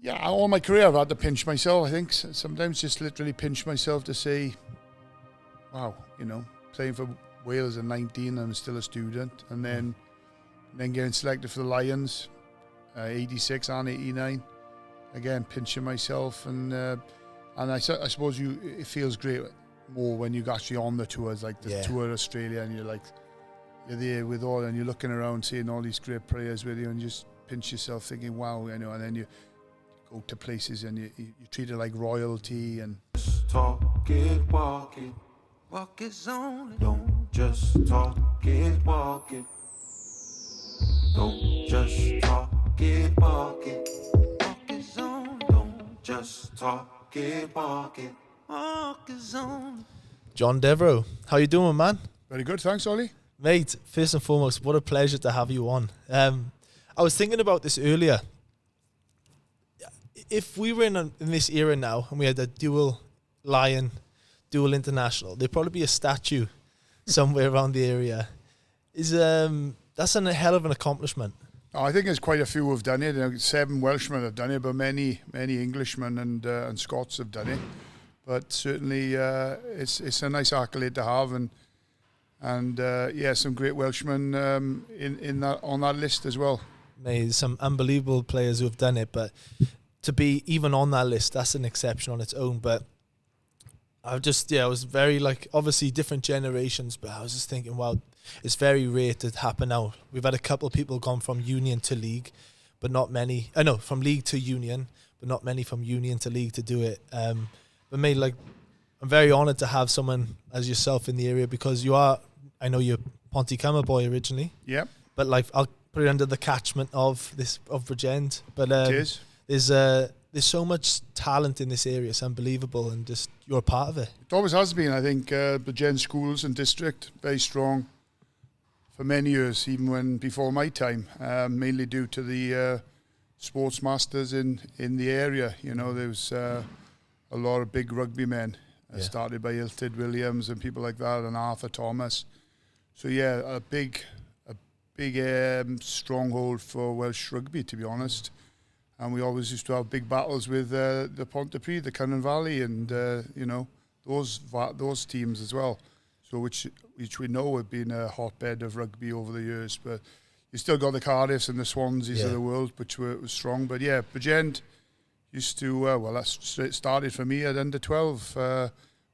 Yeah, all my career I've had to pinch myself, I think. Sometimes just literally pinch myself to say, wow, playing for Wales at 19, I'm still a student. And then getting selected for the Lions, 86 and 89. Again, pinching myself. And I suppose it feels great more when you're actually on the tours, like the tour of Australia, and you're there with all, and you're looking around, seeing all these great players with you, and you just pinch yourself thinking, wow, and then you go to places and you treat it like royalty. And just talk it, walk it. Walk is only. Don't just talk it, walk it. Don't just talk it, walk it. Walk is only. Don't just talk it, walk it. Walk is only. John Devereux, how you doing, man? Very good, thanks, Ollie. Mate, first and foremost, what a pleasure to have you on. I was thinking about this earlier. If we were in this era now and we had a dual Lion, dual international, there'd probably be a statue somewhere around the area. That's a hell of an accomplishment. I think there's quite a few who've done it. 7 Welshmen have done it, but many Englishmen and Scots have done it. But certainly, it's a nice accolade to have, and some great Welshmen on that list as well. There's some unbelievable players who have done it, but to be even on that list, that's an exception on its own. But I was very obviously different generations, but I was just thinking, wow, it's very rare to happen now. We've had a couple of people gone from union to league, but not many. From league to union, but not many from union to league to do it. But mate, I'm very honoured to have someone as yourself in the area, because I know you're Pontycummer boy originally. Yeah. But I'll put it under the catchment of Bridgend. But it is. There's so much talent in this area. It's unbelievable, and just you're a part of it. It always has been. I think Bridgend schools and district very strong for many years, even before my time. Mainly due to the sports masters in the area. There was a lot of big rugby men, started by Iltyd Williams and people like that, and Arthur Thomas. So a big stronghold for Welsh rugby, to be honest. And we always used to have big battles with the Pontypridd, the Cynon Valley, and those teams as well. So which we know have been a hotbed of rugby over the years. But you still got the Cardiffs and the Swanseas of the world, which were strong. But Bridgend used to that started for me at under 12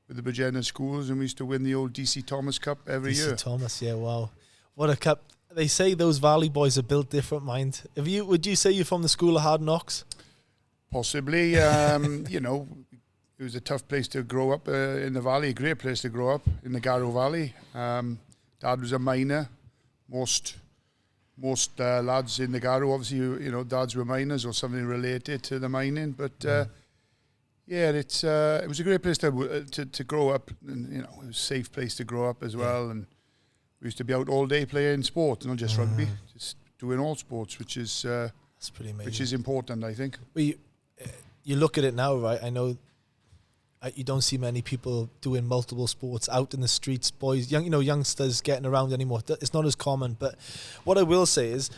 with the Bridgend schools, and we used to win the old DC Thomas Cup every year. DC Thomas, wow, what a cup! They say those Valley boys are built different, mind. Would you say you're from the school of hard knocks? Possibly. It was a tough place to grow up in the Valley. A great place to grow up in the Garrow Valley. Dad was a miner. Most lads in the Garrow, obviously, dads were miners or something related to the mining. But it was a great place to grow up, and it was a safe place to grow up as well. And we used to be out all day playing sport, not just rugby, just doing all sports, which is that's pretty amazing. Which is important, I think. Well, you look at it now, right? I know you don't see many people doing multiple sports out in the streets, boys, youngsters getting around anymore. It's not as common. But what I will say is,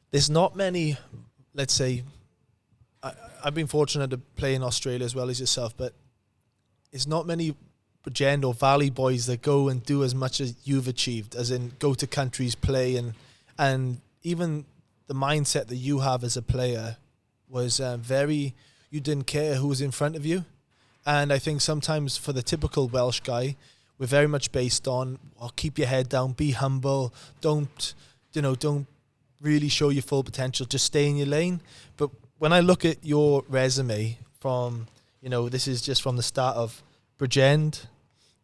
there's not many. Let's say, I've been fortunate to play in Australia as well as yourself, but it's not many Bridgend or Valley boys that go and do as much as you've achieved, as in go to countries, play, and even the mindset that you have as a player was you didn't care who was in front of you. And I think sometimes for the typical Welsh guy, we're very much based on, keep your head down, be humble, don't really show your full potential, just stay in your lane. But when I look at your resume from, this is just from the start of Bridgend.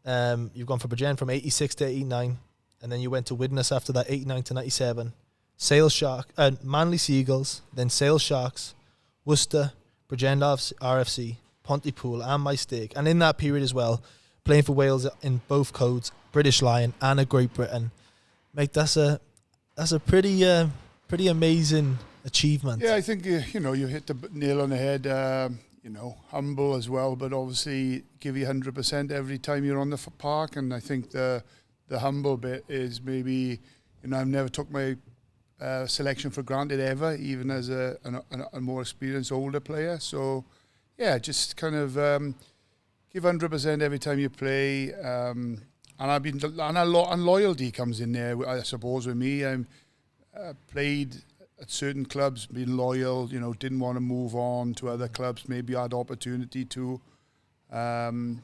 You've gone for Bridgend from 86 to 89, and then you went to Widnes after that, 89 to 97. Manly Seagulls, then Sale Sharks, Worcester, Bridgend RFC, Pontypool, and my stake. And in that period as well, playing for Wales in both codes, British Lion and a Great Britain. Mate, that's a pretty amazing achievement. Yeah, I think you hit the nail on the head. Humble as well, but obviously give you 100% every time you're on the park. And I think the humble bit is maybe, I've never took my selection for granted ever, even as a more experienced older player. So yeah, just kind of give 100% every time you play. And loyalty comes in there, I suppose, with me. I played at certain clubs, being loyal, didn't want to move on to other clubs, maybe had opportunity to. When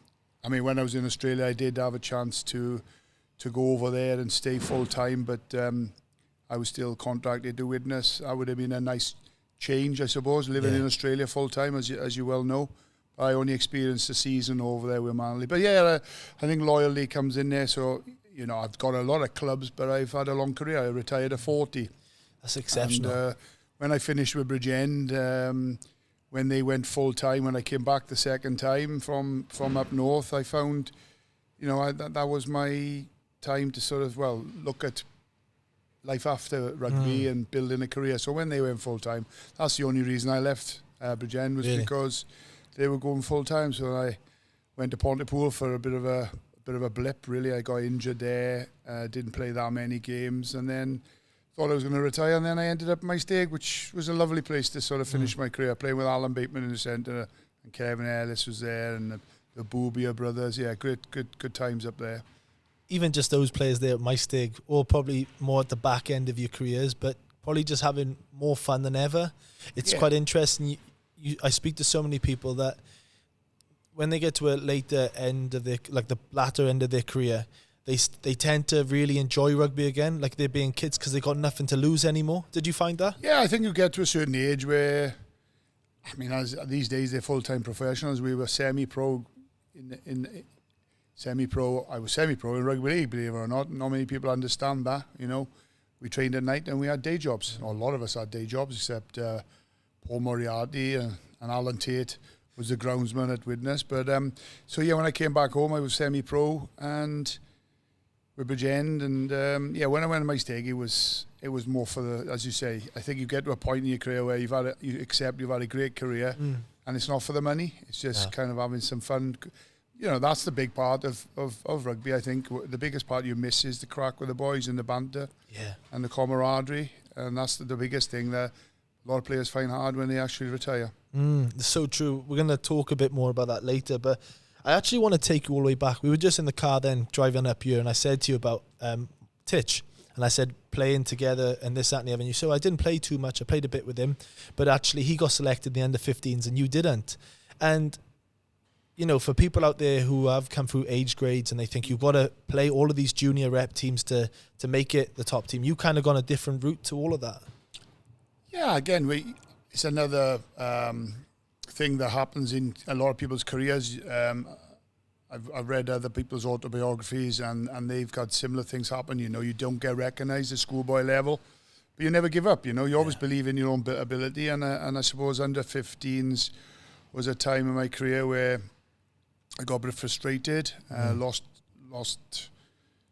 I was in Australia, I did have a chance to go over there and stay full time, but I was still contracted to Widnes. That would have been a nice change, I suppose, living in Australia full time, as you well know. I only experienced a season over there with Manly. But yeah, I think loyalty comes in there. So, I've got a lot of clubs, but I've had a long career. I retired at 40. That's exceptional. And when I finished with Bridgend, when they went full time, when I came back the second time from up north, I found, that was my time to sort of, look at life after rugby and building a career. So when they went full time, that's the only reason I left Bridgend, was because they were going full time. So I went to Pontypool for a bit of a blip. Really, I got injured there. Didn't play that many games, and then thought I was going to retire. And then I ended up at Maesteg, which was a lovely place to sort of finish my career. Playing with Alan Bateman in the centre, and Kevin Ellis was there, and the Boobia brothers. Yeah, good times up there. Even just those players there at Maesteg, or probably more at the back end of your careers, but probably just having more fun than ever. It's quite interesting. I speak to so many people that when they get to a later end of the latter end of their career, they tend to really enjoy rugby again, like they're being kids, because they got nothing to lose anymore. Did you find that? Yeah, I think you get to a certain age where, as these days they're full-time professionals. We were semi-pro in semi-pro. I was semi-pro in rugby league, believe it or not. Not many people understand that. We trained at night and we had day jobs. A lot of us had day jobs, except Paul Moriarty and Alan Tate was the groundsman at Widnes. But when I came back home, I was semi-pro and with Bridgend, and when I went to Maesteg, it was more for the, as you say, I think you get to a point in your career where you accept you've had a great career, and it's not for the money. It's just kind of having some fun. That's the big part of rugby. I think the biggest part you miss is the crack with the boys and the banter, and the camaraderie, and that's the biggest thing that a lot of players find hard when they actually retire. It's so true. We're going to talk a bit more about that later, but I actually want to take you all the way back. We were just in the car then driving up here, and I said to you about Titch, and I said playing together and this, that, and the other. And you said, I didn't play too much. I played a bit with him, but actually he got selected in the under-15s and you didn't. And for people out there who have come through age grades and they think you've got to play all of these junior rep teams to make it the top team, you kind of gone a different route to all of that. Yeah, again, it's another thing that happens in a lot of people's careers. I've read other people's autobiographies and they've got similar things happen. You don't get recognised at schoolboy level, but you never give up. You always believe in your own ability, and I suppose under-15s was a time in my career where I got a bit frustrated, lost,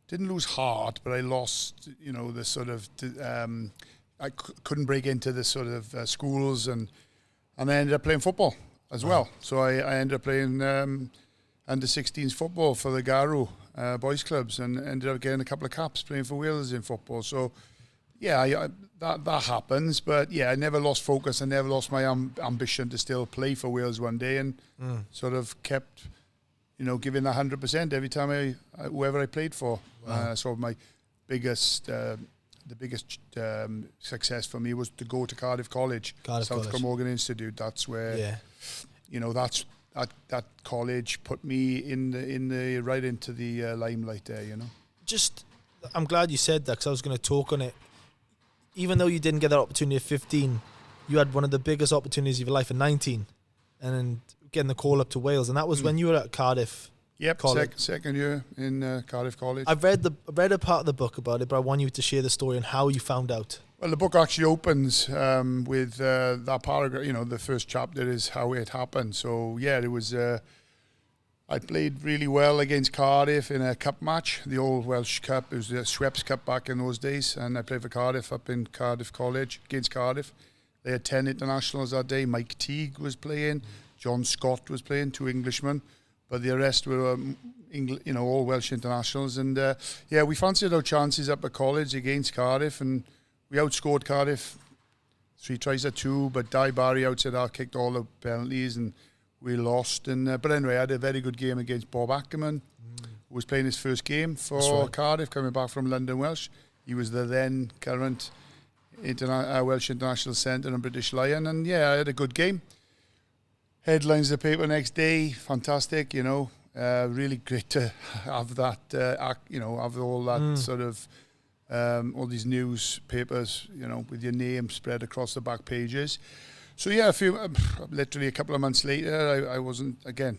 didn't lose heart, but I lost, the sort of, I couldn't break into the sort of schools, and I ended up playing football as well. So I ended up playing under-16s football for the Garw boys clubs, and ended up getting a couple of caps playing for Wales in football. So that happens, but I never lost focus. I never lost my ambition to still play for Wales one day, and sort of kept, giving 100% every time whoever I played for. So my biggest success for me was to go to Cardiff College, South Glamorgan Institute. That's where, that college put me in the right into the limelight there. I'm glad you said that, because I was going to talk on it. Even though you didn't get that opportunity at 15, you had one of the biggest opportunities of your life at 19, and then getting the call up to Wales, and that was when you were at Cardiff. Yep, second year in Cardiff College. I've read a part of the book about it, but I want you to share the story and how you found out. Well, the book actually opens with that paragraph. The first chapter is how it happened. So it was. I played really well against Cardiff in a cup match, the old Welsh Cup. It was the Schweppes Cup back in those days, and I played for Cardiff up in Cardiff College against Cardiff. They had 10 internationals that day. Mike Teague was playing, John Scott was playing, 2 Englishmen, but the rest were all Welsh internationals. And we fancied our chances up at college against Cardiff, and we outscored Cardiff 3-2, but Di Barry outside our kicked all the penalties and we lost. And but anyway, I had a very good game against Bob Ackerman, who was playing his first game for Cardiff, coming back from London Welsh. He was the then current Welsh International Centre and British Lion, and yeah, I had a good game. Headlines of the paper next day, fantastic, you know. Really great to have that, have all that sort of, all these newspapers, you know, with your name spread across the back pages. So yeah, literally a couple of months later, I wasn't, again,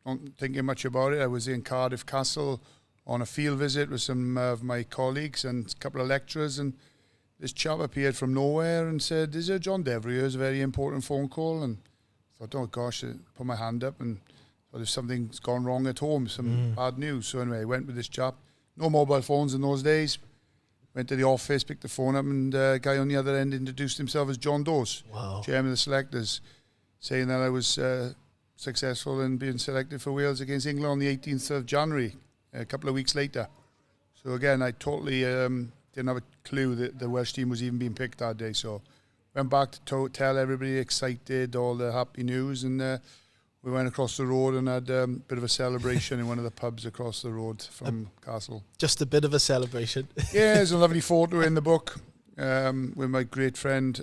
not thinking much about it. I was in Cardiff Castle on a field visit with some of my colleagues and a couple of lecturers, and this chap appeared from nowhere and said, "Is it John Devereux? It's a very important phone call." And I thought, oh gosh, I put my hand up and thought if something's gone wrong at home, some bad news. So anyway, I went with this chap. No mobile phones in those days. Went to the office, picked the phone up, and a guy on the other end introduced himself as John Dawes, chairman of the selectors, saying that I was successful in being selected for Wales against England on the 18th of January, a couple of weeks later. So again, I totally didn't have a clue that the Welsh team was even being picked that day. So went back to tell everybody excited, all the happy news, and we went across the road and had a bit of a celebration in one of the pubs across the road from Castle. Just a bit of a celebration. Yeah, there's a lovely photo in the book with my great friend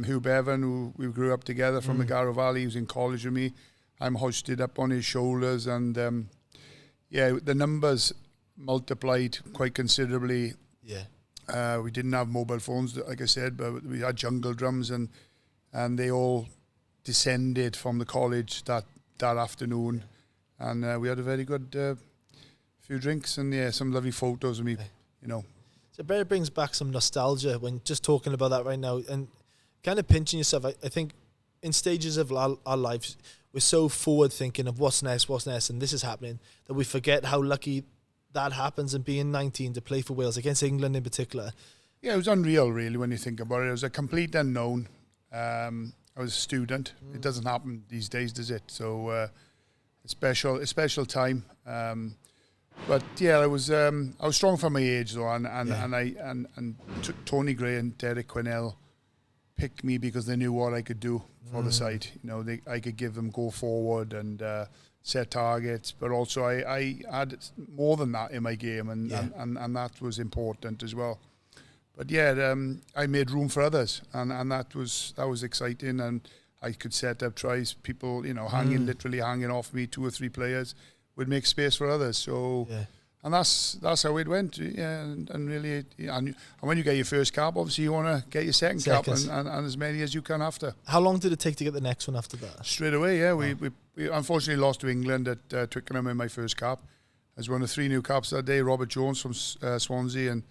Hugh Bevan, who we grew up together from the Garrow Valley. He was in college with me. I'm hoisted up on his shoulders, and the numbers multiplied quite considerably. Yeah. We didn't have mobile phones, like I said, but we had jungle drums, and they all descended from the college that afternoon, and we had a very good few drinks and some lovely photos of me, you know. So it brings back some nostalgia when just talking about that right now, and kind of pinching yourself. I think in stages of our lives, we're so forward thinking of what's next, and this is happening, that we forget how lucky that happens, and being 19 to play for Wales against England in particular. Yeah, it was unreal, really, when you think about it. It was a complete unknown. I was a student. It doesn't happen these days, does it? So a special time. But yeah, I was strong for my age though, and Tony Gray and Derek Quinnell picked me because they knew what I could do for the side. You know, I could give them go forward and set targets, but also I had more than that in my game, and that was important as well. But yeah, I made room for others, and that was exciting, and I could set up tries. People, you know, literally hanging off me, 2 or 3 players would make space for others. So, and that's how it went. Yeah, and really, and when you get your first cap, obviously you want to get your second cap, and as many as you can after. How long did it take to get the next one after that? Straight away, yeah. We unfortunately lost to England at Twickenham in my first cap. I was one of 3 new caps that day. Robert Jones from Swansea and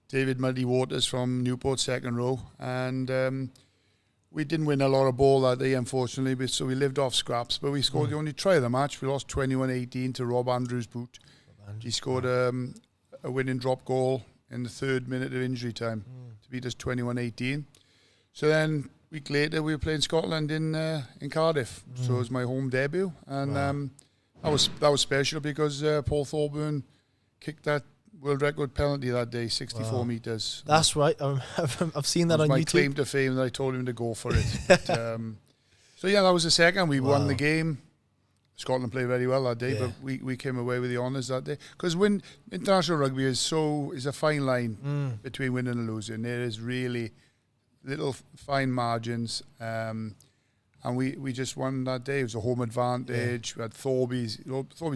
David Muddy Waters from Newport, second row, and we didn't win a lot of ball that day, unfortunately, so we lived off scraps, but we scored the only try of the match. We lost 21-18 to Rob Andrews' boot. He scored a winning drop goal in the 3rd minute of injury time to beat us 21-18. So then, a week later, we were playing Scotland in Cardiff, so it was my home debut, and that was special because Paul Thorburn kicked that world record penalty that day, 64 metres. That's right. I've seen that on YouTube. My claim to fame that I told him to go for it. But, so yeah, that was the second. We won the game. Scotland played very well that day, but we came away with the honours that day. Because international rugby is a fine line between winning and losing. There is really little fine margins. And we just won that day. It was a home advantage. We had Thorby's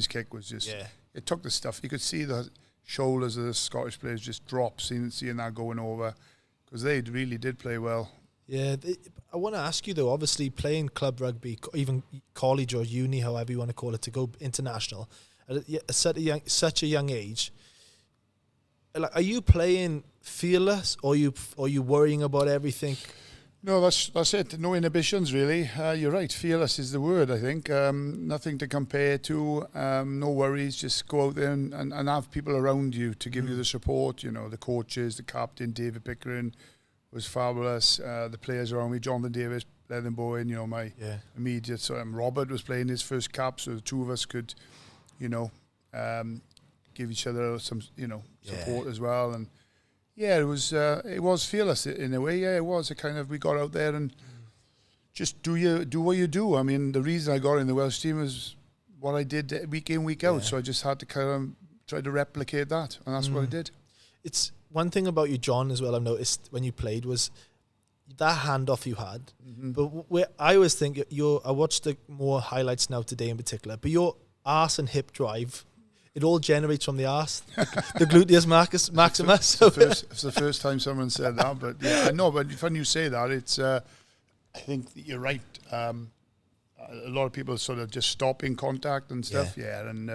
kick was just, it took the stuff. You could see the shoulders of the Scottish players just drop, seeing that going over, because they really did play well. Yeah, I want to ask you though, obviously playing club rugby, even college or uni, however you want to call it, to go international at such a young age, like, are you playing fearless, or are you worrying about everything? No, that's it. No inhibitions, really. You're right. Fearless is the word, I think. Nothing to compare to. No worries. Just go out there and have people around you to give you the support. You know, the coaches, the captain, David Pickering was fabulous. The players around me, Jonathan Davis, Lennon Bowen, you know, my immediate. So Robert was playing his first cap, so the two of us could, you know, give each other some, you know, support as well. And Yeah, it was fearless in a way. Yeah, it was. It kind of, we got out there and just do what you do. I mean, the reason I got in the Welsh team was what I did week in, week out. So I just had to kind of try to replicate that, and that's what I did. It's one thing about you, John, as well, I've noticed when you played was that handoff you had. But I always think I watched the more highlights now today in particular, but your arse and hip drive, it all generates from the arse, the gluteus maximus. It's the first time someone said that, but yeah, I know. But when you say that, it's I think that you're right. A lot of people sort of just stop in contact and stuff. Yeah, and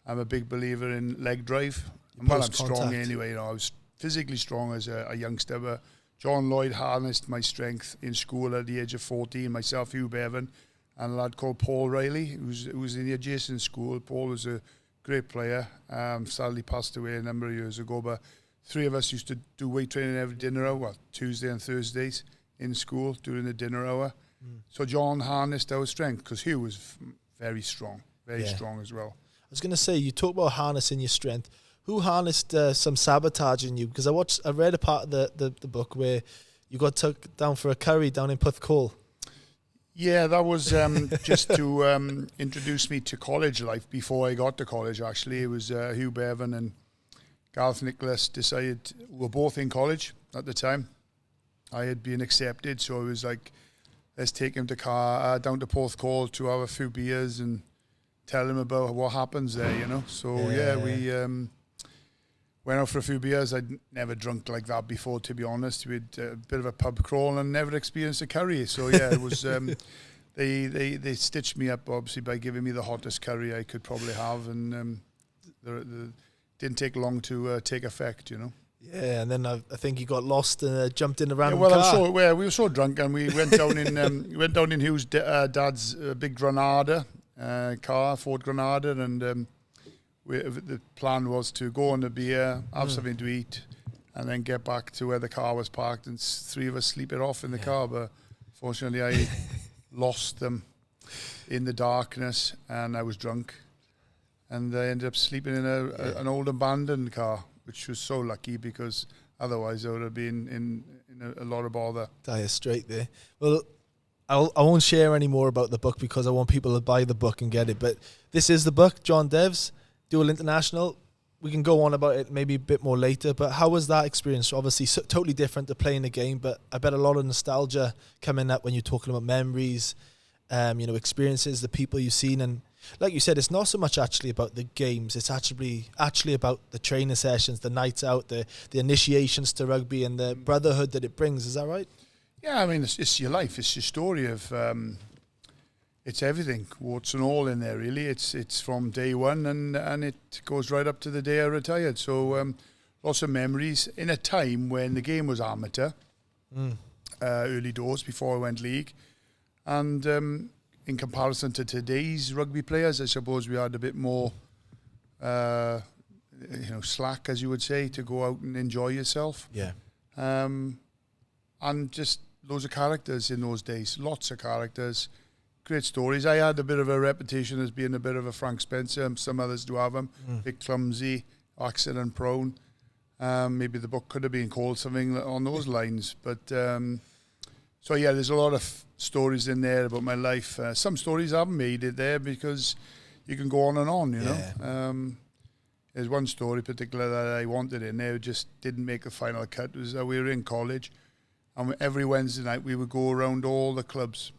I'm a big believer in leg drive. Well, I'm strong anyway. You know, I was physically strong as a youngster, but John Lloyd harnessed my strength in school at the age of 14. Myself, Hugh Bevan, and a lad called Paul Riley, who was in the adjacent school. Paul was a great player. Sadly passed away a number of years ago. But three of us used to do weight training every dinner hour, Tuesday and Thursdays in school during the dinner hour. So John harnessed our strength because Hugh was very strong as well. I was going to say, you talk about harnessing your strength. Who harnessed some sabotage in you? Because I read a part of the book where you got took down for a curry down in Puthcall. Yeah, that was just to introduce me to college life before I got to college, actually. It was Hugh Bevan and Gareth Nicholas decided, we were both in college at the time. I had been accepted, so it was like, let's take him down to Porthcawl to have a few beers and tell him about what happens there, you know. So, we went out for a few beers. I'd never drunk like that before, to be honest. We had a bit of a pub crawl and never experienced a curry. So, yeah, it was... they stitched me up, obviously, by giving me the hottest curry I could probably have. And didn't take long to take effect, you know. Yeah, and then I think you got lost and jumped in a random car. We were so drunk, and we went down in Hugh's dad's big Granada car, Ford Granada, and the plan was to go on a beer, have something to eat, and then get back to where the car was parked, and three of us sleep it off in the car. But fortunately, I lost them in the darkness, and I was drunk, and I ended up sleeping in an old abandoned car, which was so lucky because otherwise I would have been in a lot of bother. Dire straight there. Well, I won't share any more about the book because I want people to buy the book and get it. But this is the book, John Devs, Dual International. We can go on about it maybe a bit more later. But how was that experience? Obviously, totally different to playing the game. But I bet a lot of nostalgia coming up when you're talking about memories, experiences, the people you've seen. And like you said, it's not so much actually about the games. It's actually about the training sessions, the nights out, the initiations to rugby and the brotherhood that it brings. Is that right? Yeah, I mean, it's your life. It's your story of... it's everything, warts and all in there, really. It's from day one and it goes right up to the day I retired. So lots of memories in a time when the game was amateur, early doors before I went league. And in comparison to today's rugby players, I suppose we had a bit more, slack, as you would say, to go out and enjoy yourself. Yeah. And just loads of characters in those days, lots of characters. Great stories. I had a bit of a reputation as being a bit of a Frank Spencer. Some others do have them. Bit clumsy, accident prone. Maybe the book could have been called something on those lines. But there's a lot of stories in there about my life. Some stories I haven't made it there because you can go on and on, you know. There's one story particular that I wanted in there, just didn't make the final cut. It was we were in college, and every Wednesday night we would go around all the clubs.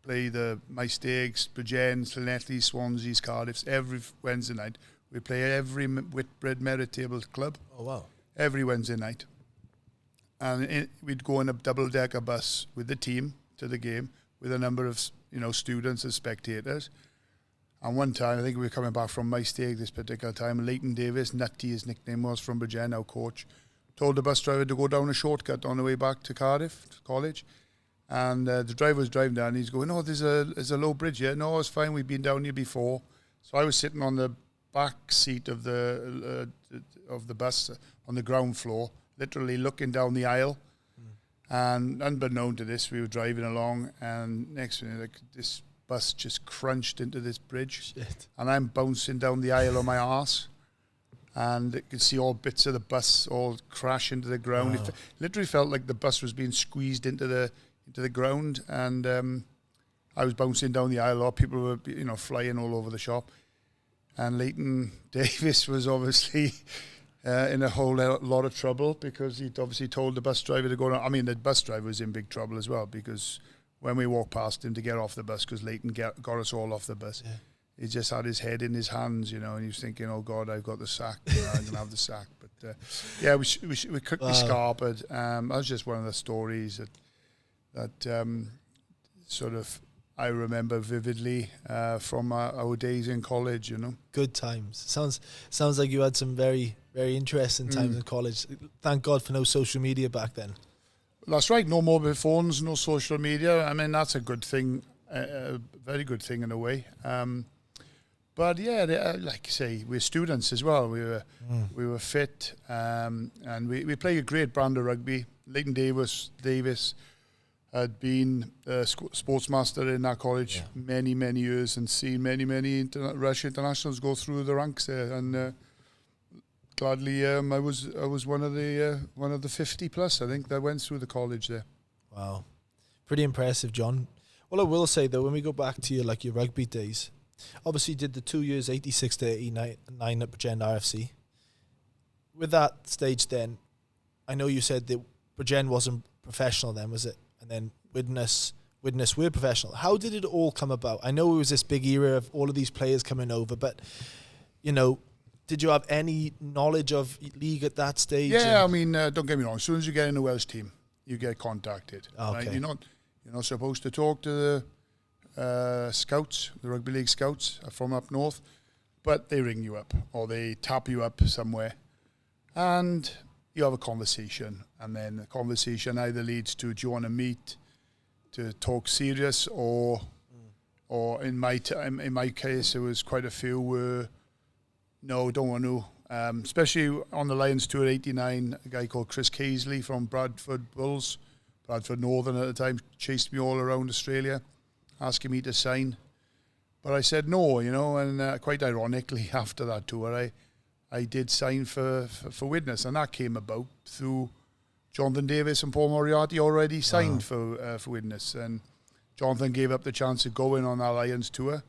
Play the Mystags, Bridgend, Llanelli, Swansea's, Cardiff's. Every Wednesday night we play every Whitbread Merit Table club. Oh wow! Every Wednesday night, and we'd go in a double-decker bus with the team to the game with a number of students and spectators. And one time, I think we were coming back from Mystag this particular time. Leighton Davis, Nutty, his nickname was, from Bridgend, our coach, told the bus driver to go down a shortcut on the way back to Cardiff to college. And the driver was driving down, and he's going, "Oh, there's a low bridge here." "No, it's fine. We've been down here before." So I was sitting on the back seat of the bus on the ground floor, literally looking down the aisle. And unbeknown to this, we were driving along, and next minute, this bus just crunched into this bridge. Shit. And I'm bouncing down the aisle on my arse. and you could see all bits of the bus all crash into the ground. Wow. It literally felt like the bus was being squeezed into the ground, and I was bouncing down the aisle. A lot of people were, flying all over the shop, and Leighton Davis was obviously in a whole lot of trouble because he'd obviously told the bus driver to go down. I mean, the bus driver was in big trouble as well because when we walked past him to get off the bus, because Leighton got us all off the bus, he just had his head in his hands, and he was thinking, "Oh God, I've got the sack. I'm gonna have the sack." But we quickly scarpered. That was just one of the stories that sort of I remember vividly from our days in college. Good times. Sounds like you had some very, very interesting times in college. Thank God for no social media back then. That's right. No mobile phones, no social media. I mean, that's a good thing, a very good thing in a way. But yeah, like you say, we're students as well. We were fit, and we played a great brand of rugby. Leighton Davis had been a sportsmaster in our college many, many years and seen many Welsh internationals go through the ranks there. And gladly, I was one of the 50 plus, I think, that went through the college there. Wow, pretty impressive, John. Well, I will say though, when we go back to your rugby days, obviously you did the 2 years, 86 to 89 at Bridgend RFC. With that stage, then, I know you said that Bridgend wasn't professional then, was it? And then Widnes were professional. How did it all come about? I know it was this big era of all of these players coming over, but did you have any knowledge of league at that stage? Yeah, I mean, don't get me wrong. As soon as you get in the Welsh team, you get contacted. Okay. Right? You're not supposed to talk to the scouts, the rugby league scouts from up north, but they ring you up or they tap you up somewhere, and you have a conversation, and then the conversation either leads to, do you want to meet to talk serious, or in my case, there was quite a few were, no, don't want to. Especially on the Lions tour 89, a guy called Chris Casely from Bradford Northern at the time, chased me all around Australia, asking me to sign. But I said no, and quite ironically, after that tour, I did sign for Widnes, and that came about through Jonathan Davis and Paul Moriarty already signed for Widnes, and Jonathan gave up the chance of going on that Lions tour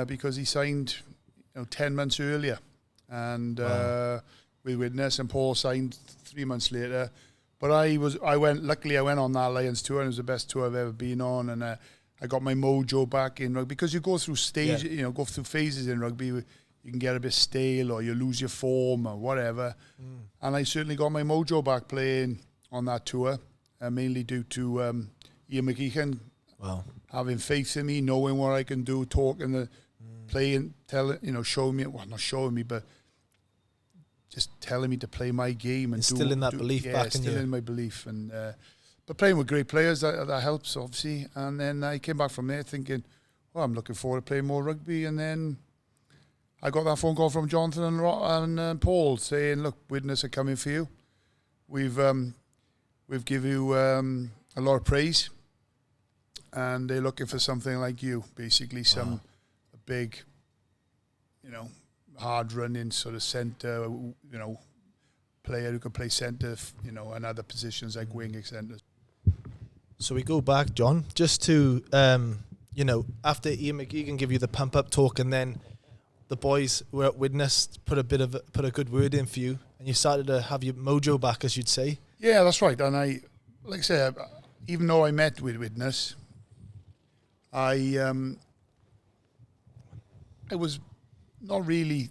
because he signed 10 months earlier, and with Widnes, and Paul signed 3 months later. But luckily I went on that Lions tour, and it was the best tour I've ever been on, and I got my mojo back in rugby, because you go through go through phases in rugby. You can get a bit stale, or you lose your form, or whatever. And I certainly got my mojo back playing on that tour, mainly due to Ian McGeechan having faith in me, knowing what I can do, talking, playing, showing me, well, not showing me, but just telling me to play my game. And still in that belief back in you. still in my belief. And but playing with great players, that helps, obviously. And then I came back from there thinking, well, I'm looking forward to playing more rugby. And then I got that phone call from Jonathan and Paul saying, look, Widnes are coming for you. We've give you a lot of praise, and they're looking for something like you, basically a big, hard running sort of centre, player who can play centre, and other positions like wing, etc. So we go back, John, just to after Ian McGeechan give you the pump up talk, and then the boys were at Widnes put a good word in for you, and you started to have your mojo back, as you'd say. Yeah, that's right. And like I say, even though I met with Widnes, I was not really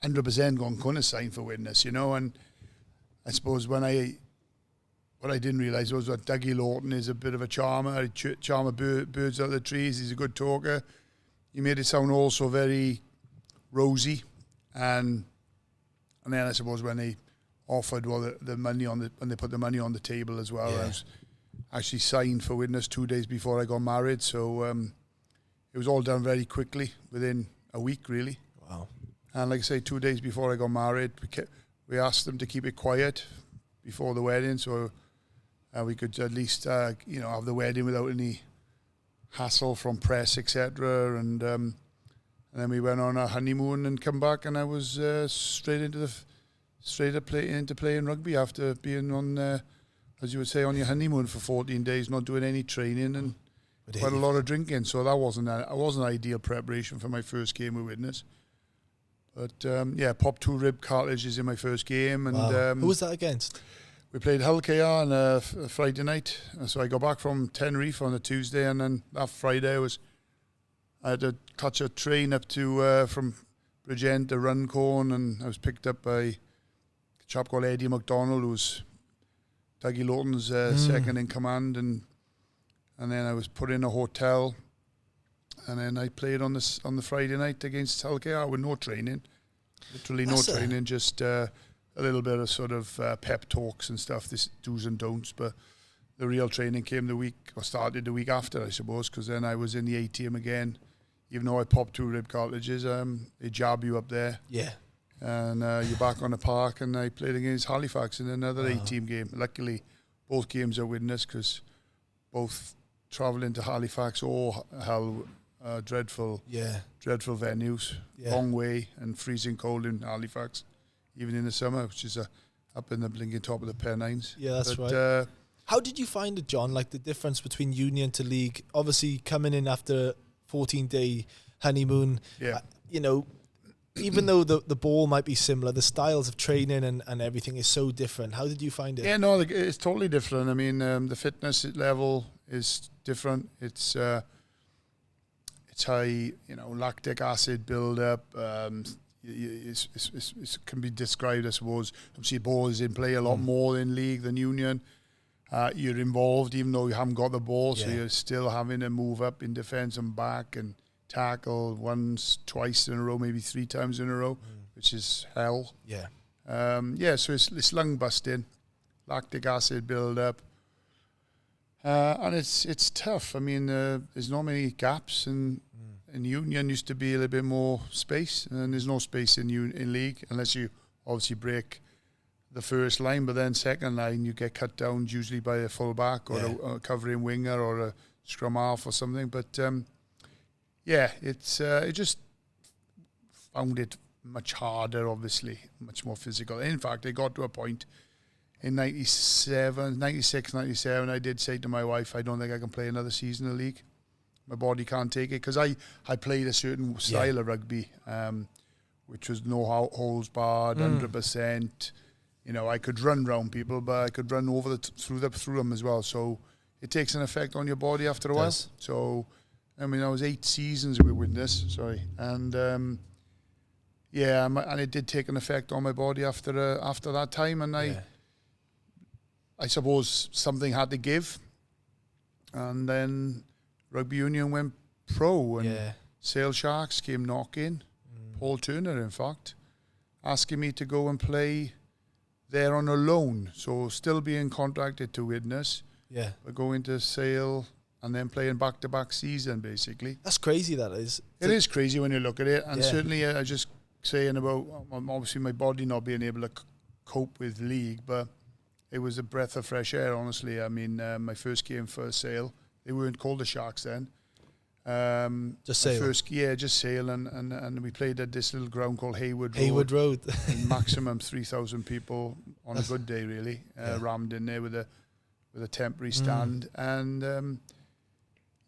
100% going to sign for Widnes, and I suppose what I didn't realise was that Dougie Lawton is a bit of a charmer. He charmer birds out of the trees. He's a good talker. He made it sound also very rosy, and then I suppose when they offered the money when they put the money on the table as well, I was actually signed for Widnes 2 days before I got married, so it was all done very quickly, within a week really. Wow. And like I say, 2 days before I got married, we asked them to keep it quiet before the wedding, so we could at least have the wedding without any hassle from press, etc. And And then we went on a honeymoon and come back, and I was straight into playing rugby after being on, as you would say, on your honeymoon for 14 days, not doing any training and quite a lot of drinking. So that wasn't ideal preparation for my first game with Widnes. But popped 2 rib cartilages in my first game. And who was that against? We played Hull KR on a Friday night. So I got back from Tenerife on a Tuesday, and then that Friday I had to catch a train up to from Bridgend to Runcorn, and I was picked up by a chap called Eddie McDonald, who's Dougie Lawton's second in command, and then I was put in a hotel, and then I played on the Friday night against Hull KR with no training, literally no training, just a little bit of sort of pep talks and stuff, this do's and don'ts, but the real training came started the week after, I suppose, because then I was in the A team again. Even though I popped 2 rib cartilages, they jab you up there. Yeah. And you're back on the park, and I played against Halifax in another A-team game. Luckily, both games are Widnes, because both travelling to Halifax or Hull, dreadful venues, long way and freezing cold in Halifax, even in the summer, which is up in the blinking top of the Pennines. Yeah, that's right. How did you find it, John? Like the difference between union to league, obviously coming in after 14-day honeymoon. Yeah. Even though the ball might be similar, the styles of training and everything is so different. How did you find it? Yeah, no, it's totally different. I mean, the fitness level is different. It's high, lactic acid build-up. It can be described, I suppose. Obviously, ball is in play a lot more in league than union. You're involved even though you haven't got the ball, so you're still having to move up in defence and back and tackle once, twice in a row, maybe 3 times in a row, which is hell. Yeah. So it's lung busting, lactic acid build up, and it's tough. I mean, there's not many gaps, and in union used to be a little bit more space, and there's no space in league unless you obviously break the first line, but then second line you get cut down usually by a full back or a covering winger or a scrum half or something. But it just found it much harder, obviously, much more physical. In fact, it got to a point in 96, 97, I did say to my wife, I don't think I can play another season in the league. My body can't take it, because I played a certain style of rugby, which was no holes barred, 100%. I could run round people, but I could run through them as well. So it takes an effect on your body after a while. So, I mean, I was 8 seasons with Widnes, and and it did take an effect on my body after that time. And I suppose something had to give. And then rugby union went pro, and Sale Sharks came knocking. Paul Turner, in fact, asking me to go and play there on a loan, so still being contracted to Widnes, but going to Sale and then playing back-to-back season, basically. That's crazy, that is. It is crazy when you look at it, and certainly I just saying about, obviously my body not being able to cope with league, but it was a breath of fresh air, honestly. I mean, my first game for Sale, they weren't called the Sharks then. Just Sale. Just Sale, and we played at this little ground called Hayward Road. Maximum 3,000 people on a good day, really, rammed in there with a temporary stand. And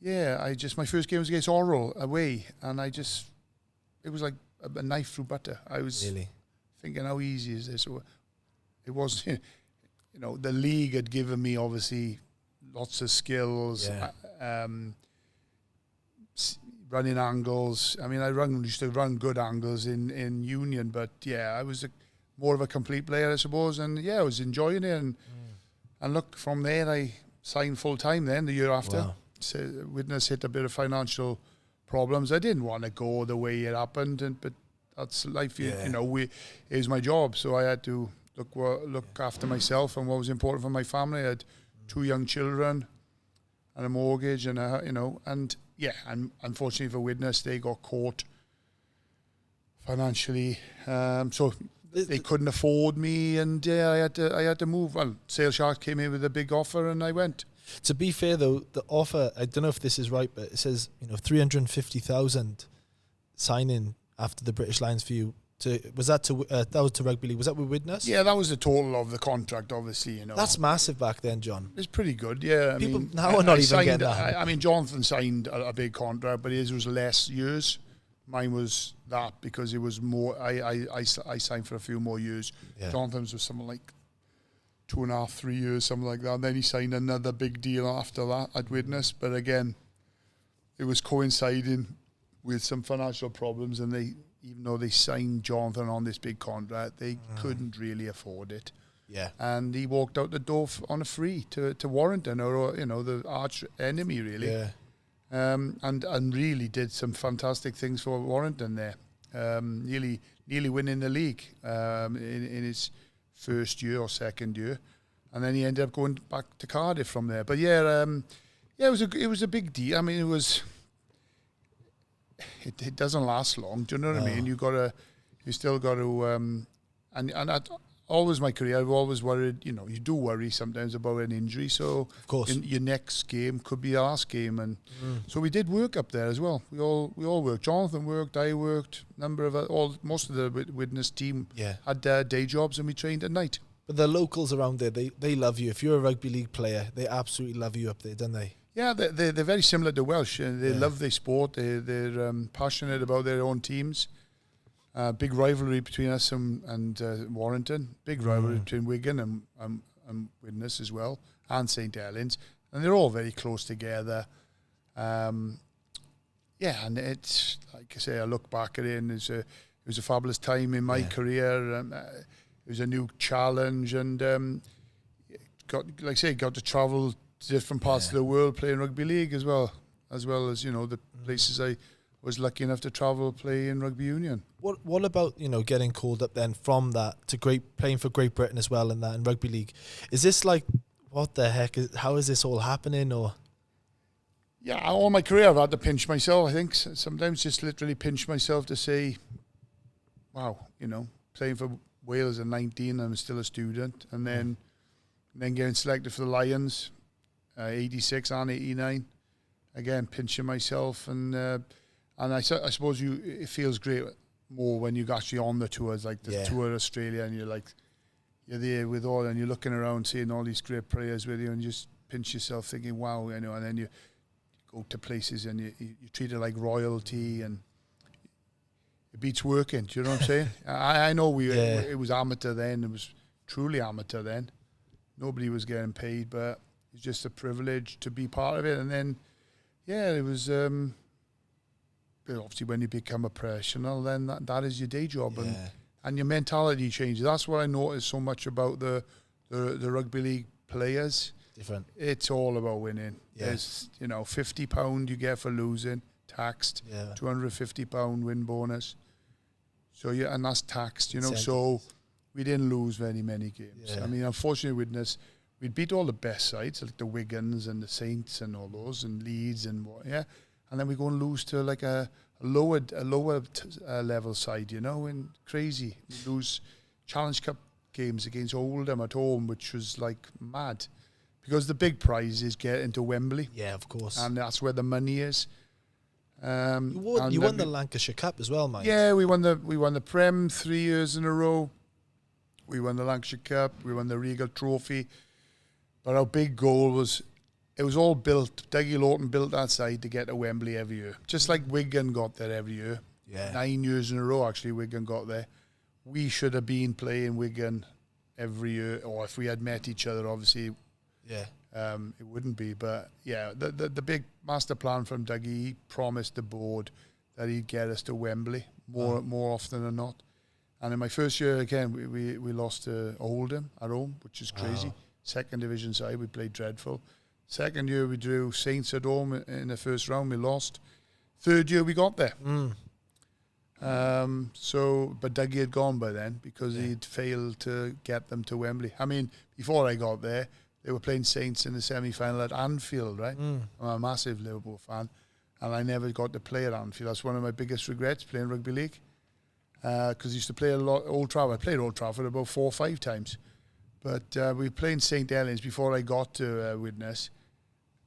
my first game was against Oral away, and it was like a knife through butter. I was thinking, how easy is this? It wasn't, the league had given me obviously lots of skills. Running angles. I mean, used to run good angles in union, but I was more of a complete player, I suppose. And I was enjoying it. And look, from there I signed full time. Then the year after, so Widnes hit a bit of financial problems. I didn't want to go the way it happened, but that's life. It was my job, so I had to look after myself and what was important for my family. I had 2 young children and a mortgage, and and unfortunately for Widnes, they got caught financially, so they couldn't afford me, and I had to move. Well, Sale Sharks came in with a big offer, and I went. To be fair, though, the offer, I don't know if this is right, but it says 350,000 signing after the British Lions for you. That was to rugby league? Was that with Widnes? Yeah, that was the total of the contract, obviously. That's massive back then, John. It's pretty good, yeah. People now are not even getting that. I mean, Jonathan signed a big contract, but his was less years. Mine was that because it was more. I signed for a few more years. Yeah. Jonathan's was something like 2.5, 3 years, something like that. And then he signed another big deal after that at Widnes. But again, it was coinciding with some financial problems, and even though they signed Jonathan on this big contract, they couldn't really afford it. Yeah. And he walked out the door on a free to Warrington, or the arch enemy, really. Yeah. And really did some fantastic things for Warrington there. Nearly winning the league in his first year or second year, and then he ended up going back to Cardiff from there. But it was a big deal. I mean, it doesn't last long. Do you know what I mean? You still got to, and at always my career, I've always worried. You do worry sometimes about an injury. So of course, your next game could be the last game, and so we did work up there as well. We all worked. Jonathan worked. I worked. Most of the Widnes team had their day jobs, and we trained at night. But the locals around there, they love you. If you're a rugby league player, they absolutely love you up there, don't they? Yeah, they're very similar to Welsh. They love their sport. They're passionate about their own teams. Big rivalry between us and Warrington. Big rivalry between Wigan and Widnes as well, and St Helens. And they're all very close together. And it's, like I say, I look back at it, and it was a fabulous time in my career. It was a new challenge, and got to travel to different parts of the world playing rugby league as well as the places I was lucky enough to travel play in rugby union. What about getting called up then from that to playing for Great Britain as well in rugby league? Is this like, what the heck how is this all happening? Or all my career I've had to pinch myself. I think sometimes just literally pinch myself to say, wow, playing for Wales at 19, I'm still a student, and then getting selected for the Lions, 86 and 89, again pinching myself, and I suppose it feels great more when you're actually on the tours, like the tour of Australia, and you're there with all, and you're looking around seeing all these great players with you, and you just pinch yourself thinking, wow, and then you go to places and you treat it like royalty, and it beats working. Do you know what I'm saying? I know it was amateur then. It was truly amateur then. Nobody was getting paid, but it's just a privilege to be part of it. And then, it was. But obviously, when you become a professional, then that is your day job, and your mentality changes. That's what I noticed so much about the rugby league players. Different. It's all about winning. There's £50 you get for losing, taxed. £250 win bonus. So and that's taxed. So we didn't lose very many games. I mean, unfortunately, Widnes, we'd beat all the best sides like the Wigans and the Saints and all those, and Leeds and and then we go and lose to like a lower level side, and crazy. We lose Challenge Cup games against Oldham at home, which was like mad, because the big prize is getting to Wembley. Yeah, of course. And that's where the money is. You won the Lancashire Cup as well, mate. Yeah, we won the Prem 3 years in a row. We won the Lancashire Cup. We won the Regal Trophy. But our big goal was, it was all built. Dougie Lawton built that side to get to Wembley every year. Just like Wigan got there every year. Yeah. 9 years in a row, actually, Wigan got there. We should have been playing Wigan every year. Or if we had met each other, obviously, it wouldn't be. But, the big master plan from Dougie, he promised the board that he'd get us to Wembley more often than not. And in my first year, again, we lost to Oldham at home, which is crazy. Second division side, we played dreadful. Second year, we drew Saints at home in the first round. We lost. Third year, we got there. But Dougie had gone by then because he'd failed to get them to Wembley. I mean, before I got there, they were playing Saints in the semi-final at Anfield, right? I'm a massive Liverpool fan, and I never got to play at Anfield. That's one of my biggest regrets, playing rugby league, because I used to play a lot Old Trafford. I played Old Trafford about 4 or 5 times. But we were playing St Helens before I got to Widnes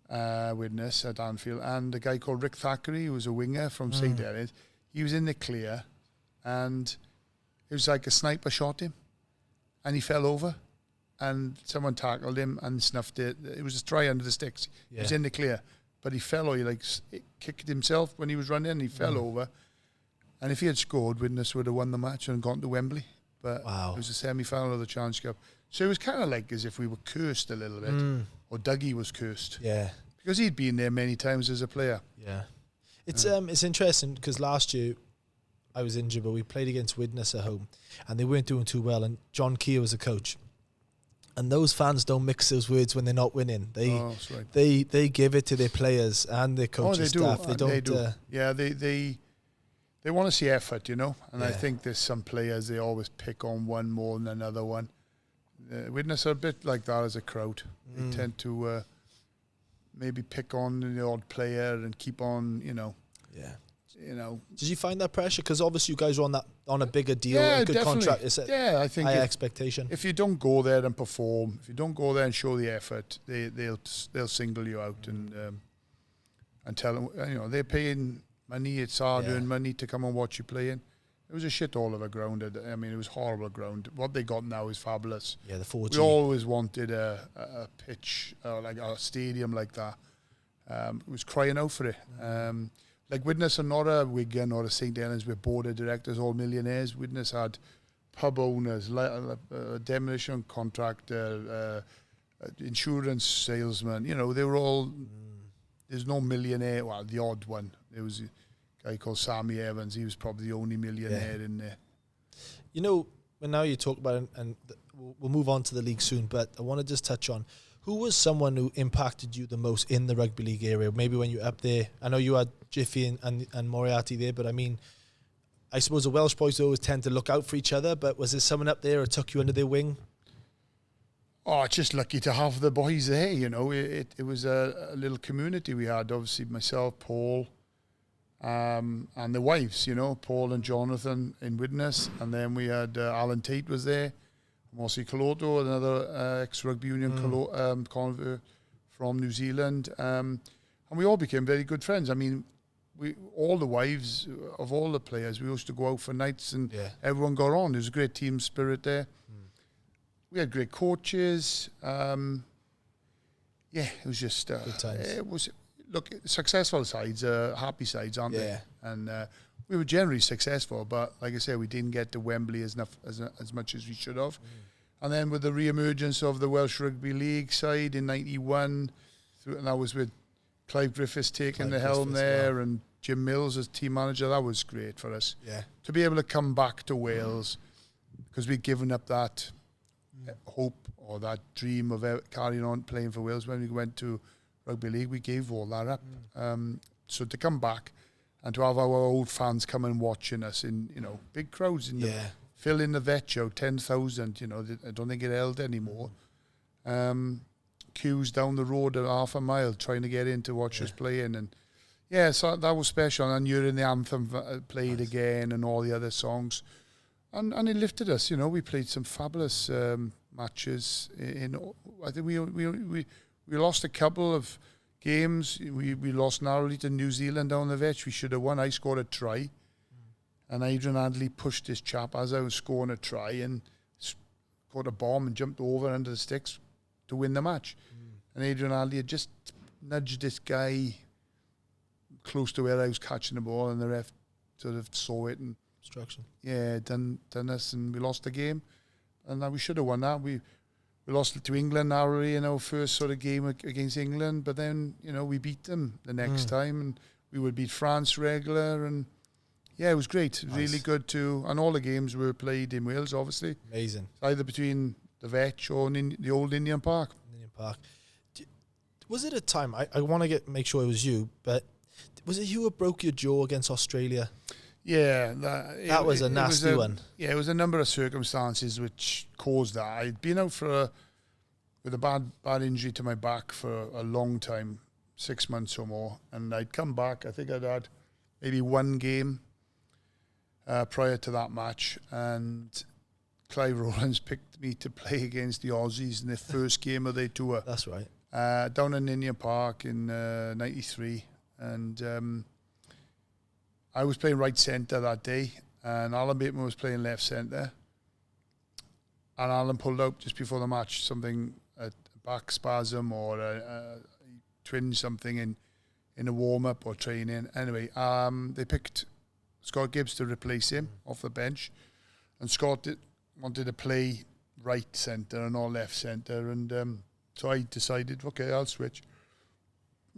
at Anfield, and a guy called Rick Thackeray, who was a winger from St Helens, he was in the clear, and it was like a sniper shot him, and he fell over, and someone tackled him and snuffed it. It was a try under the sticks. He was in the clear, but he fell, or he kicked himself when he was running, and he fell over. And if he had scored, Widnes would have won the match and gone to Wembley. But it was a semi-final of the Challenge Cup. So it was kind of like as if we were cursed a little bit, or Dougie was cursed. Yeah. Because he'd been there many times as a player. Yeah. It's interesting because last year I was injured, but we played against Widnes at home, and they weren't doing too well, and John Keir was the coach. And those fans don't mix those words when they're not winning. They give it to their players and their coaching staff. They don't. They want to see effort, you know. And I think there's some players, they always pick on one more than another one. Widnes are a bit like that as a crowd. They tend to maybe pick on the odd player and keep on, you know. Yeah. You know. Did you find that pressure? Because obviously you guys were on a bigger deal, a good contract. It's I think high expectation. If you don't go there and perform, if you don't go there and show the effort, they'll single you out and tell them, you know, they're paying money. It's hard-earned money to come and watch you playing. It was a shit all over ground. I mean, it was horrible ground. What they got now is fabulous. Yeah, the 4G. We always wanted a pitch, like a stadium like that. It was crying out for it. Like Widnes are not a Wigan or a St. Helens with board of directors, all millionaires. Widnes had pub owners, demolition contractor, insurance salesman. You know, they were all. There's no millionaire. Well, the odd one. There was a guy called Sammy Evans. He was probably the only millionaire in there. You know, when now you talk about it, and we'll move on to the league soon, but I want to just touch on who was someone who impacted you the most in the rugby league area? Maybe when you're up there. I know you had Jiffy and Moriarty there, but I mean, I suppose the Welsh boys always tend to look out for each other, but was there someone up there who took you under their wing? Oh, just lucky to have the boys there, you know. It was a little community we had. Obviously, myself, Paul, and the wives, you know, Paul and Jonathan in Widnes. And then we had Alan Tate was there, Mossy Coloto, another ex-rugby union convert from New Zealand. And we all became very good friends. I mean, all the wives of all the players, we used to go out for nights and everyone got on. There was a great team spirit there. We had great coaches. It was just good times. It was, look, successful sides, happy sides, aren't they? And we were generally successful, but like I said, we didn't get to Wembley as much as we should have. And then with the re-emergence of the Welsh Rugby League side in '91, and that was with Clive Griffiths taking the helm there, and Jim Mills as team manager. That was great for us. Yeah, to be able to come back to Wales, because we'd given up that hope or that dream of carrying on playing for Wales when we went to Rugby League. We gave all that up. So to come back and to have our old fans come and watching us in, you know, big crowds in fill in the vet show, 10,000. You know, I don't think it held anymore. Queues down the road a half a mile trying to get in to watch us playing, and so that was special. And you're in the anthem played again, and all the other songs. And it lifted us, you know. We played some fabulous matches. I think we lost a couple of games. We lost narrowly to New Zealand down the vetch. We should have won. I scored a try, and Adrian Adley pushed his chap as I was scoring a try and scored a bomb and jumped over under the sticks to win the match. And Adrian Adley had just nudged this guy close to where I was catching the ball, and the ref sort of saw it and obstruction. Done us, and we lost the game, and we should have won that. We lost to England narrowly in our first sort of game against England, but then, you know, we beat them the next time, and we would beat France regular, and it was great. Nice. Really good too. And all the games were played in Wales, obviously. Amazing. Either between the Vetch or the old Indian Park. Was it a time, I want to make sure it was you, but was it you who broke your jaw against Australia? Yeah, that was a nasty one. Yeah, it was a number of circumstances which caused that. I'd been out with a bad injury to my back for a long time, 6 months or more, and I'd come back. I think I'd had maybe one game prior to that match, and Clive Rowlands picked me to play against the Aussies in their first game of their tour. That's right. Down in Indian Park in '93, and I was playing right centre that day, and Alan Bateman was playing left centre. And Alan pulled out just before the match, something, a back spasm or a twinge, something in a warm-up or training. Anyway, they picked Scott Gibbs to replace him off the bench. And Scott wanted to play right centre and not left centre. And so I decided, okay, I'll switch.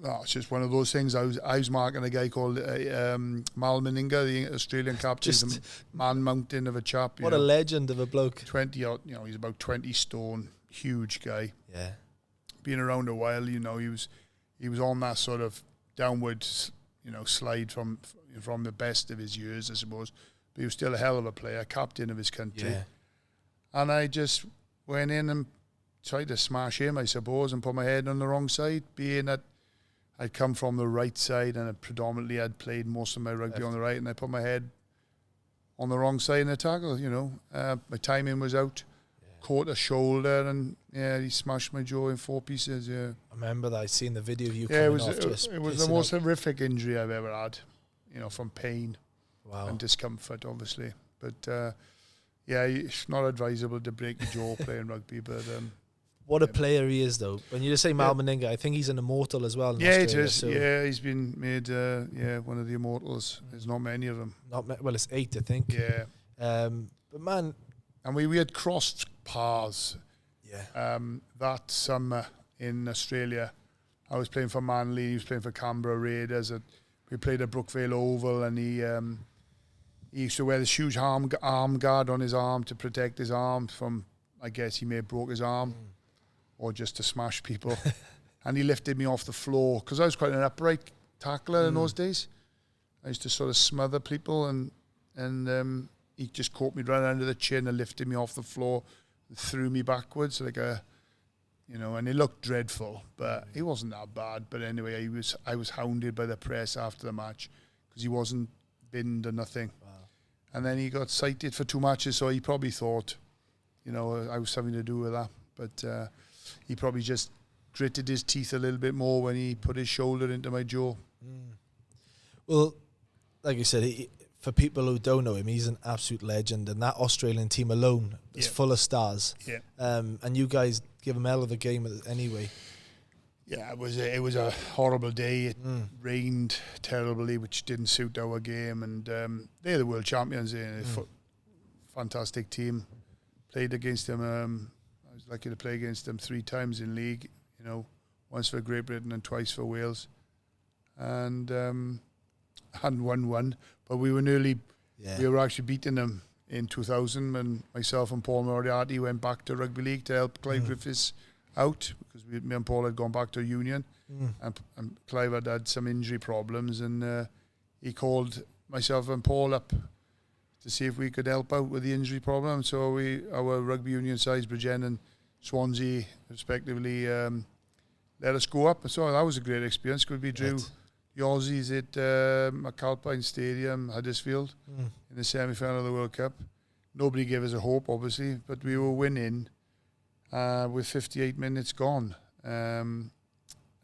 It's just one of those things. I was marking a guy called Mal Meninga, the Australian captain. He's a man mountain of a chap. What a legend of a bloke. 20 odd, he's about 20 stone, huge guy. Yeah. Been around a while, he was on that sort of downward, slide from the best of his years, I suppose. But he was still a hell of a player, captain of his country. Yeah. And I just went in and tried to smash him, I suppose, and put my head on the wrong side, being that I'd come from the right side and predominantly I'd played most of my rugby on the right, and I put my head on the wrong side in the tackle, My timing was out, caught a shoulder, and he smashed my jaw in 4 pieces, I remember that. I seen the video of you coming off. It was the most horrific injury I've ever had, from pain and discomfort, obviously. But, it's not advisable to break your jaw playing rugby, but... what a player he is, though. When you just say Mal Meninga, I think he's an immortal as well. It is. So he's been made one of the immortals. There's not many of them. Well, it's 8, I think. Yeah. But man, and we had crossed paths. Yeah. That summer in Australia, I was playing for Manly. He was playing for Canberra Raiders. We played at Brookvale Oval, and he used to wear this huge arm guard on his arm to protect his arm from. I guess he may have broke his arm. Or just to smash people. And he lifted me off the floor, because I was quite an upright tackler in those days. I used to sort of smother people, and he just caught me right under the chin and lifted me off the floor and threw me backwards and it looked dreadful, but he wasn't that bad. But anyway, I was hounded by the press after the match because he wasn't binned or nothing. Wow. And then he got cited for 2 matches, so he probably thought, I was something to do with that. But he probably just gritted his teeth a little bit more when he put his shoulder into my jaw. Well, like you said, for people who don't know him, he's an absolute legend, and that Australian team alone is full of stars. Yeah. And you guys give him hell of a game anyway. Yeah, it was a horrible day. It rained terribly, which didn't suit our game, and they're the world champions. They're a fantastic team. Played against them. I was lucky to play against them 3 times in league, once for Great Britain and twice for Wales. And hadn't won one, but we were nearly, we were actually beating them in 2000 when myself and Paul Moriarty went back to rugby league to help Clive Griffiths out, because me and Paul had gone back to Union, and Clive had some injury problems, and he called myself and Paul up to see if we could help out with the injury problem. So our rugby union sides, Bridgend and Swansea, respectively, let us go up. So that was a great experience. We drew the Aussies at McAlpine Stadium, Huddersfield, in the semi-final of the World Cup. Nobody gave us a hope, obviously, but we were winning with 58 minutes gone. And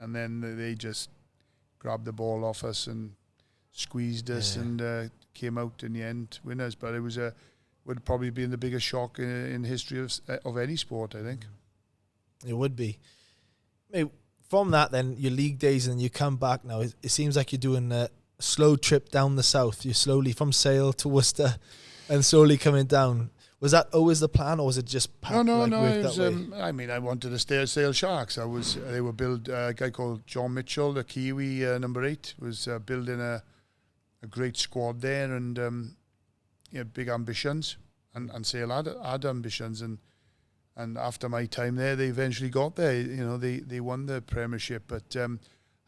then they just grabbed the ball off us and squeezed us and came out in the end winners. But it would probably be the biggest shock in history of any sport, I think. It would be. From that, then, your league days, and you come back now, it seems like you're doing a slow trip down the south. You're slowly from Sale to Worcester and slowly coming down. Was that always the plan, or was it just No. It was, I wanted to stay at Sale Sharks. They were a guy called John Mitchell, the Kiwi number 8, was building a great squad there, and big ambitions, and Sale had ambitions, and after my time there, they eventually got there. They won the Premiership, but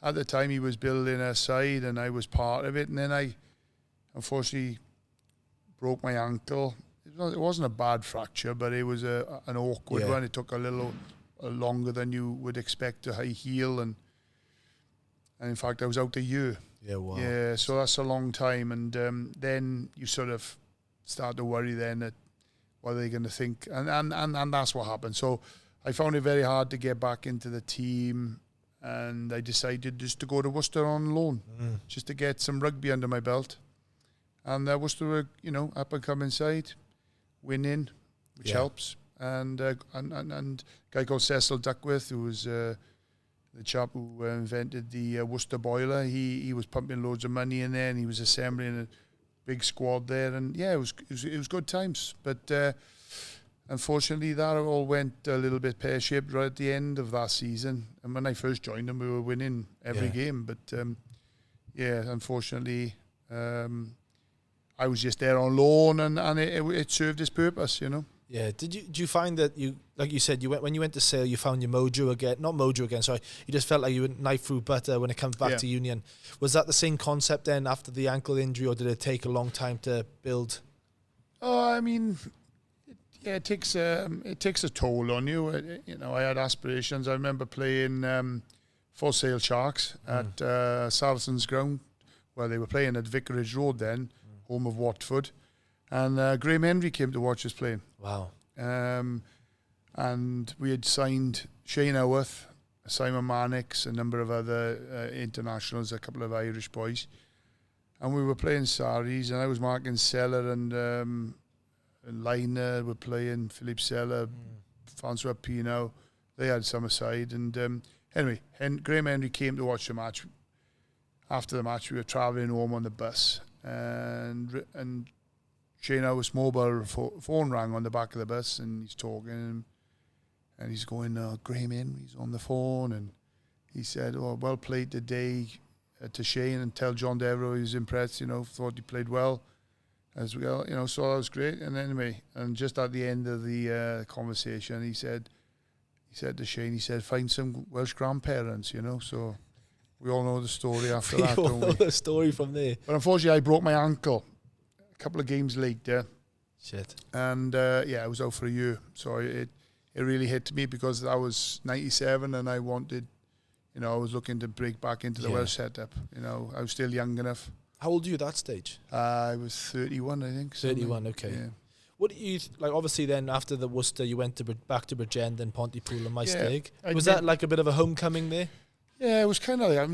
at the time he was building a side, and I was part of it, and then I unfortunately broke my ankle. It wasn't a bad fracture, but it was an awkward one. It took a little longer than you would expect to heal, and in fact I was out a year. Yeah, wow. Yeah, so that's a long time, and then you sort of start to worry then that what are they going to think, and that's what happened. So I found it very hard to get back into the team, and I decided just to go to Worcester on loan, just to get some rugby under my belt. And Worcester were, up and coming side, winning, which helps. And a guy called Cecil Duckworth, who was the chap who invented the Worcester boiler. He was pumping loads of money in there, and he was assembling a big squad there. And it was good times. But unfortunately, that all went a little bit pear-shaped right at the end of that season. And when I first joined them, we were winning every game. But unfortunately, I was just there on loan, and it served its purpose, Yeah. Do you find that you, like you said, when you went to Sale, you found your mojo again? Not mojo again. Sorry, you just felt like you were knife through butter when it comes back to Union. Was that the same concept then after the ankle injury, or did it take a long time to build? Oh, I mean, it takes a toll on you. I had aspirations. I remember playing for Sale Sharks at Saracens Ground, where they were playing at Vicarage Road then, home of Watford. And Graham Henry came to watch us play. Wow. And we had signed Shane Howarth, Simon Mannix, a number of other internationals, a couple of Irish boys. And we were playing Saris, and I was marking Seller, and Liner were playing, Philippe Seller, Francois Pino. They had some aside. And anyway, Graham Henry came to watch the match. After the match, we were travelling home on the bus, and Shane Howarth's mobile phone rang on the back of the bus, and he's talking, and he's going, Graham Henry's on the phone, and he said, well played today to Shane, and tell John Devereux he was impressed, thought he played well as well, so that was great. And anyway, and just at the end of the conversation, he said to Shane, find some Welsh grandparents, so we all know the story after that, don't we? We all know the story from there. But unfortunately, I broke my ankle a couple of games later. Shit. And I was out for a year. So it really hit me, because I was 97 and I wanted, I was looking to break back into the Welsh setup. I was still young enough. How old were you at that stage? I was 31, I think. 31, okay. Yeah. What do you like? Obviously, then after the Worcester, you went back to Bridgend and Pontypool and Maesteg. Was that like a bit of a homecoming there? Yeah, it was kind of like,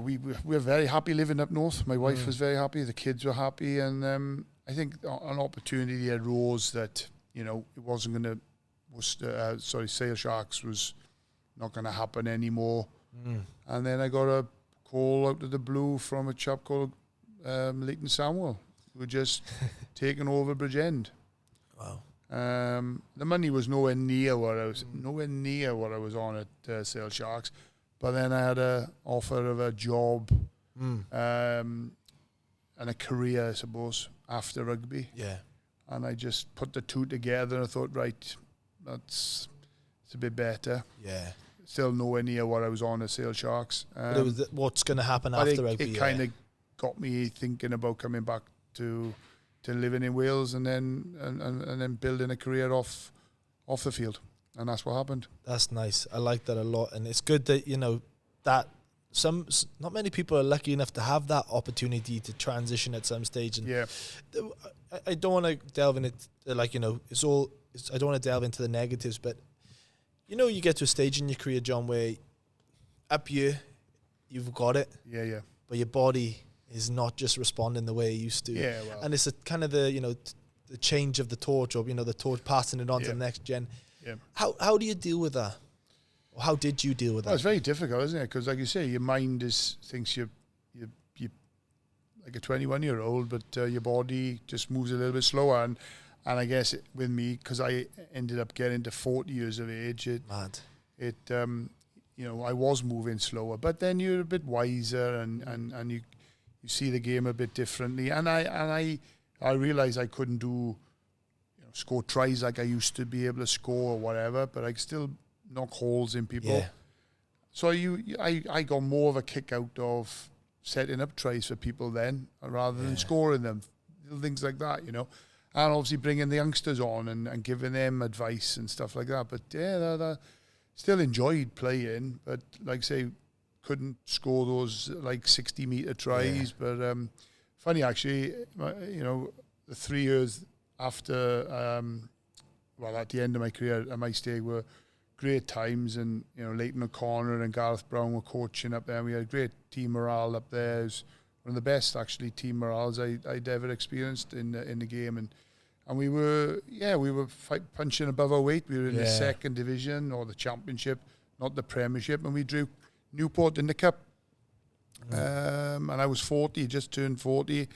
we were very happy living up north. My wife was very happy. The kids were happy, and I think an opportunity arose that it wasn't going to. Sale Sharks was not going to happen anymore. And then I got a call out of the blue from a chap called Leighton Samuel, who had just taken over Bridgend. Wow. The money was nowhere near what I was on at Sale Sharks, but then I had an offer of a job and a career, I suppose, after rugby. Yeah. And I just put the two together, and I thought, right, it's a bit better. Yeah. Still nowhere near what I was on at Sale Sharks. But it was what's going to happen after rugby. It kind of got me thinking about coming back to living in Wales, and then building a career off the field, and that's what happened. That's nice. I like that a lot, and it's good that that not many people are lucky enough to have that opportunity to transition at some stage. And I don't want to delve in it I don't want to delve into the negatives, but you get to a stage in your career, John, where up here you've got it, but your body is not just responding the way it used to. Yeah, well. And it's a kind of the change of the torch, or the torch passing it on to the next gen. Yeah. How do you deal with that? Or how did you deal with that? Well, it's very difficult, isn't it? Because, like you say, your mind thinks you're like a 21-year-old, but your body just moves a little bit slower. And I guess with me, because I ended up getting to 40 years of age, I was moving slower. But then you're a bit wiser, and you see the game a bit differently. And I realised I couldn't do score tries like I used to be able to score or whatever, but I could still knock holes in people. Yeah. So I got more of a kick out of setting up tries for people then, rather than scoring them, little things like that, and obviously bringing the youngsters on and giving them advice and stuff like that. But that still enjoyed playing, but like I say, couldn't score those 60-meter tries. But funny actually, the 3 years after, at the end of my career at Maesteg were great times, and Leighton O'Connor and Gareth Brown were coaching up there. We had a great team morale up there. It was one of the best actually team morales I'd ever experienced in the game, and we were punching above our weight. We were in the second division or the championship, not the Premiership, and we drew Newport in the cup. And I was 40, just turned 40, and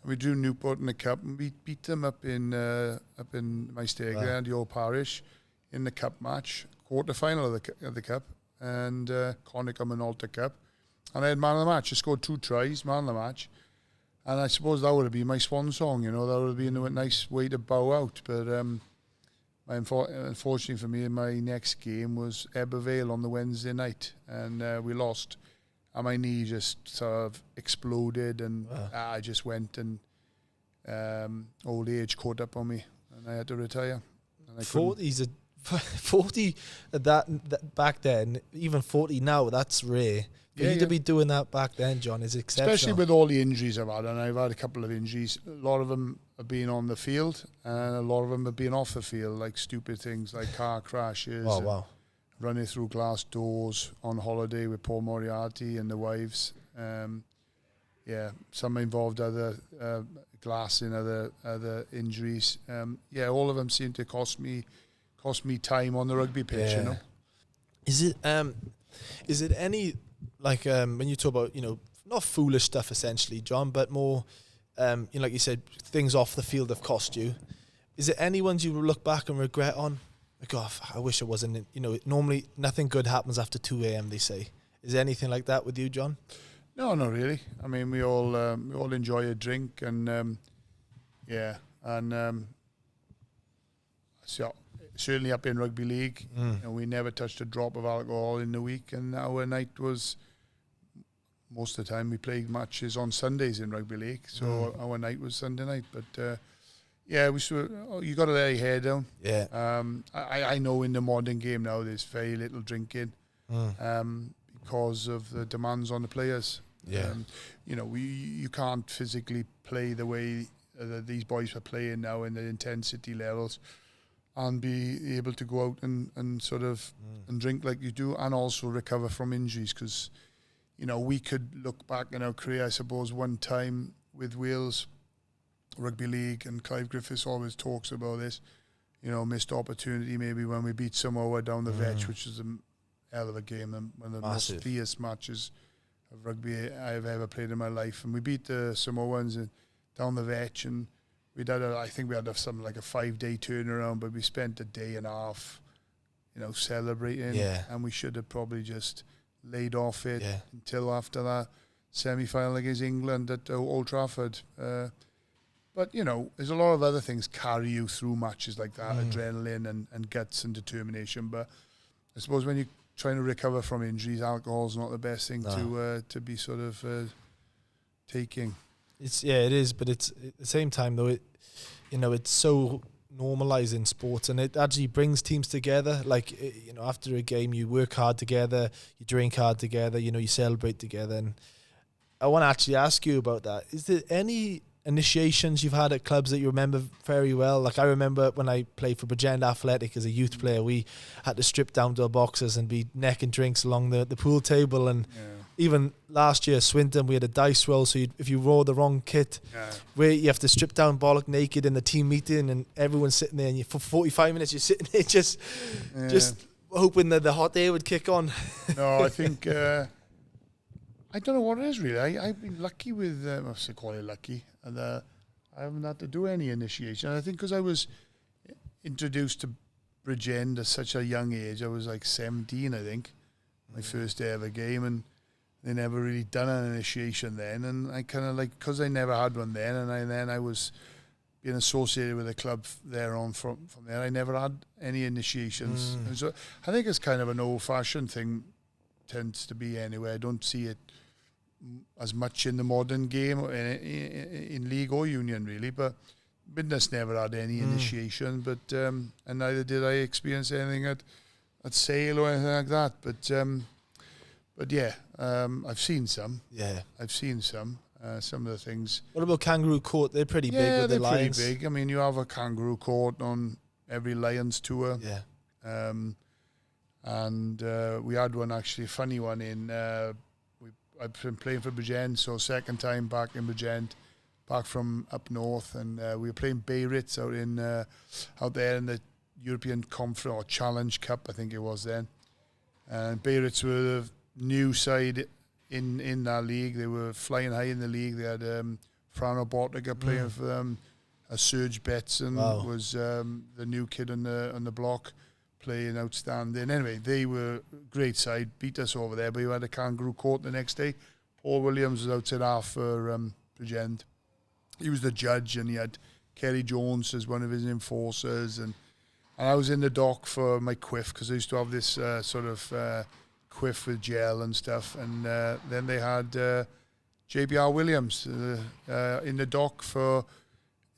we drew Newport in the cup, and we beat them up in my Stegler, the old parish, in the cup match, quarter final of the cup, and Connacht Minolta Cup, and I had man of the match. I scored 2 tries, man of the match, and I suppose that would have been my swan song. You know, that would have been a nice way to bow out. But unfortunately for me, my next game was Ebervale on the Wednesday night, and we lost. And my knee just sort of exploded, and I just went, and old age caught up on me, and I had to retire. And 40 at that back then, even 40 now, that's rare. For you to be doing that back then, John, is exceptional. Especially with all the injuries I've had, and I've had a couple of injuries. A lot of them have been on the field, and a lot of them have been off the field, like stupid things like car crashes. Oh, wow. Running through glass doors on holiday with Paul Moriarty and the wives. Some involved other glass and other injuries. All of them seem to cost me time on the rugby pitch. You know. Is it any like when you talk about, you know, not foolish stuff essentially, John, but more you know, like you said, things off the field have cost you. Is it any ones you look back and regret on? Like, oh, I wish I wasn't. You know, normally nothing good happens after 2 a.m. They say. Is there anything like that with you, John? No, not really. I mean, we all enjoy a drink, and so certainly up in rugby league, you know, we never touched a drop of alcohol in the week, and our night was, most of the time we played matches on Sundays in rugby league, so our night was Sunday night, but. You got to let your hair down. Yeah. I know in the modern game now there's very little drinking, because of the demands on the players. Yeah. You know, you can't physically play the way these boys are playing now in the intensity levels, and be able to go out and sort of and drink like you do, and also recover from injuries. Because, you know, we could look back in our career, I suppose, one time with Wales Rugby League, and Clive Griffiths always talks about this, you know, missed opportunity maybe when we beat Samoa down the Vetch, which is a hell of a game, and one of the most fierce matches of rugby I've ever played in my life. And we beat the Samoans down the Vetch, and I think we had something like a 5-day turnaround, but we spent a day and a half, you know, celebrating, and we should have probably just laid off it until after that semi-final against England at Old Trafford. But, you know, there's a lot of other things carry you through matches like that, adrenaline and guts and determination. But I suppose when you're trying to recover from injuries, alcohol's not the best thing to be sort of taking. It is, but it's at the same time though, it's so normalised in sports, and it actually brings teams together. Like, you know, after a game, you work hard together, you drink hard together, you know, you celebrate together. And I want to actually ask you about that. Is there any initiations you've had at clubs that you remember very well? Like, I remember when I played for Bridgend Athletic as a youth player, we had to strip down to our boxes and be necking drinks along the pool table. And even last year, Swinton, we had a dice roll, so if you roll the wrong kit, where you have to strip down bollock naked in the team meeting, and everyone's sitting there, and for 45 minutes you're sitting there just hoping that the hot air would kick on. No, I think I don't know what it is really. I've been lucky with, I should call it lucky, and I haven't had to do any initiation. I think because I was introduced to Bridgend at such a young age, I was like 17, I think, my first ever game, and they never really done an initiation then, and I kind of like, because I never had one then, and then I was being associated with a club there on from there, I never had any initiations. And so I think it's kind of an old-fashioned thing, tends to be anyway. I don't see it as much in the modern game, in league or union really, but Widnes never had any initiation, but and neither did I experience anything at Sale or anything like that, but yeah, I've seen some. I've seen some of the things. What about Kangaroo Court? They're pretty big with the Lions. Pretty big. I mean, you have a Kangaroo Court on every Lions tour. And we had one, actually, a funny one in I've been playing for Bridgend, so second time back in Bridgend, back from up north, and we were playing Devereux out there in the European Conference or Challenge Cup, I think it was then. And Devereux were the new side in that league. They were flying high in the league. They had Frano Bortica playing for them. Serge Betson was the new kid on the block, playing outstanding. Anyway, they were a great side, beat us over there, but we had a kangaroo court the next day. Paul Williams was outside half for Bridgend. He was the judge, and he had Kerry Jones as one of his enforcers, and I was in the dock for my quiff, because I used to have this quiff with gel and stuff, and then they had JBR Williams in the dock for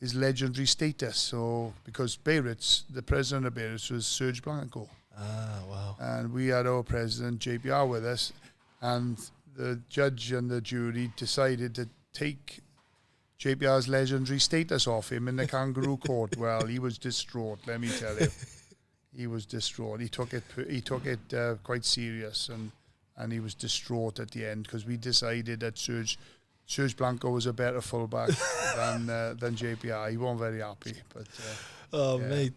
his legendary status. So, because Devereux, the president of Devereux was Serge Blanco. Ah, wow. And we had our president, JBR, with us, and the judge and the jury decided to take JBR's legendary status off him in the kangaroo court. Well, he was distraught, let me tell you. He was distraught. He took it quite serious, and he was distraught at the end, because we decided that Serge Blanco was a better fullback than JPR. He wasn't very happy, but mate,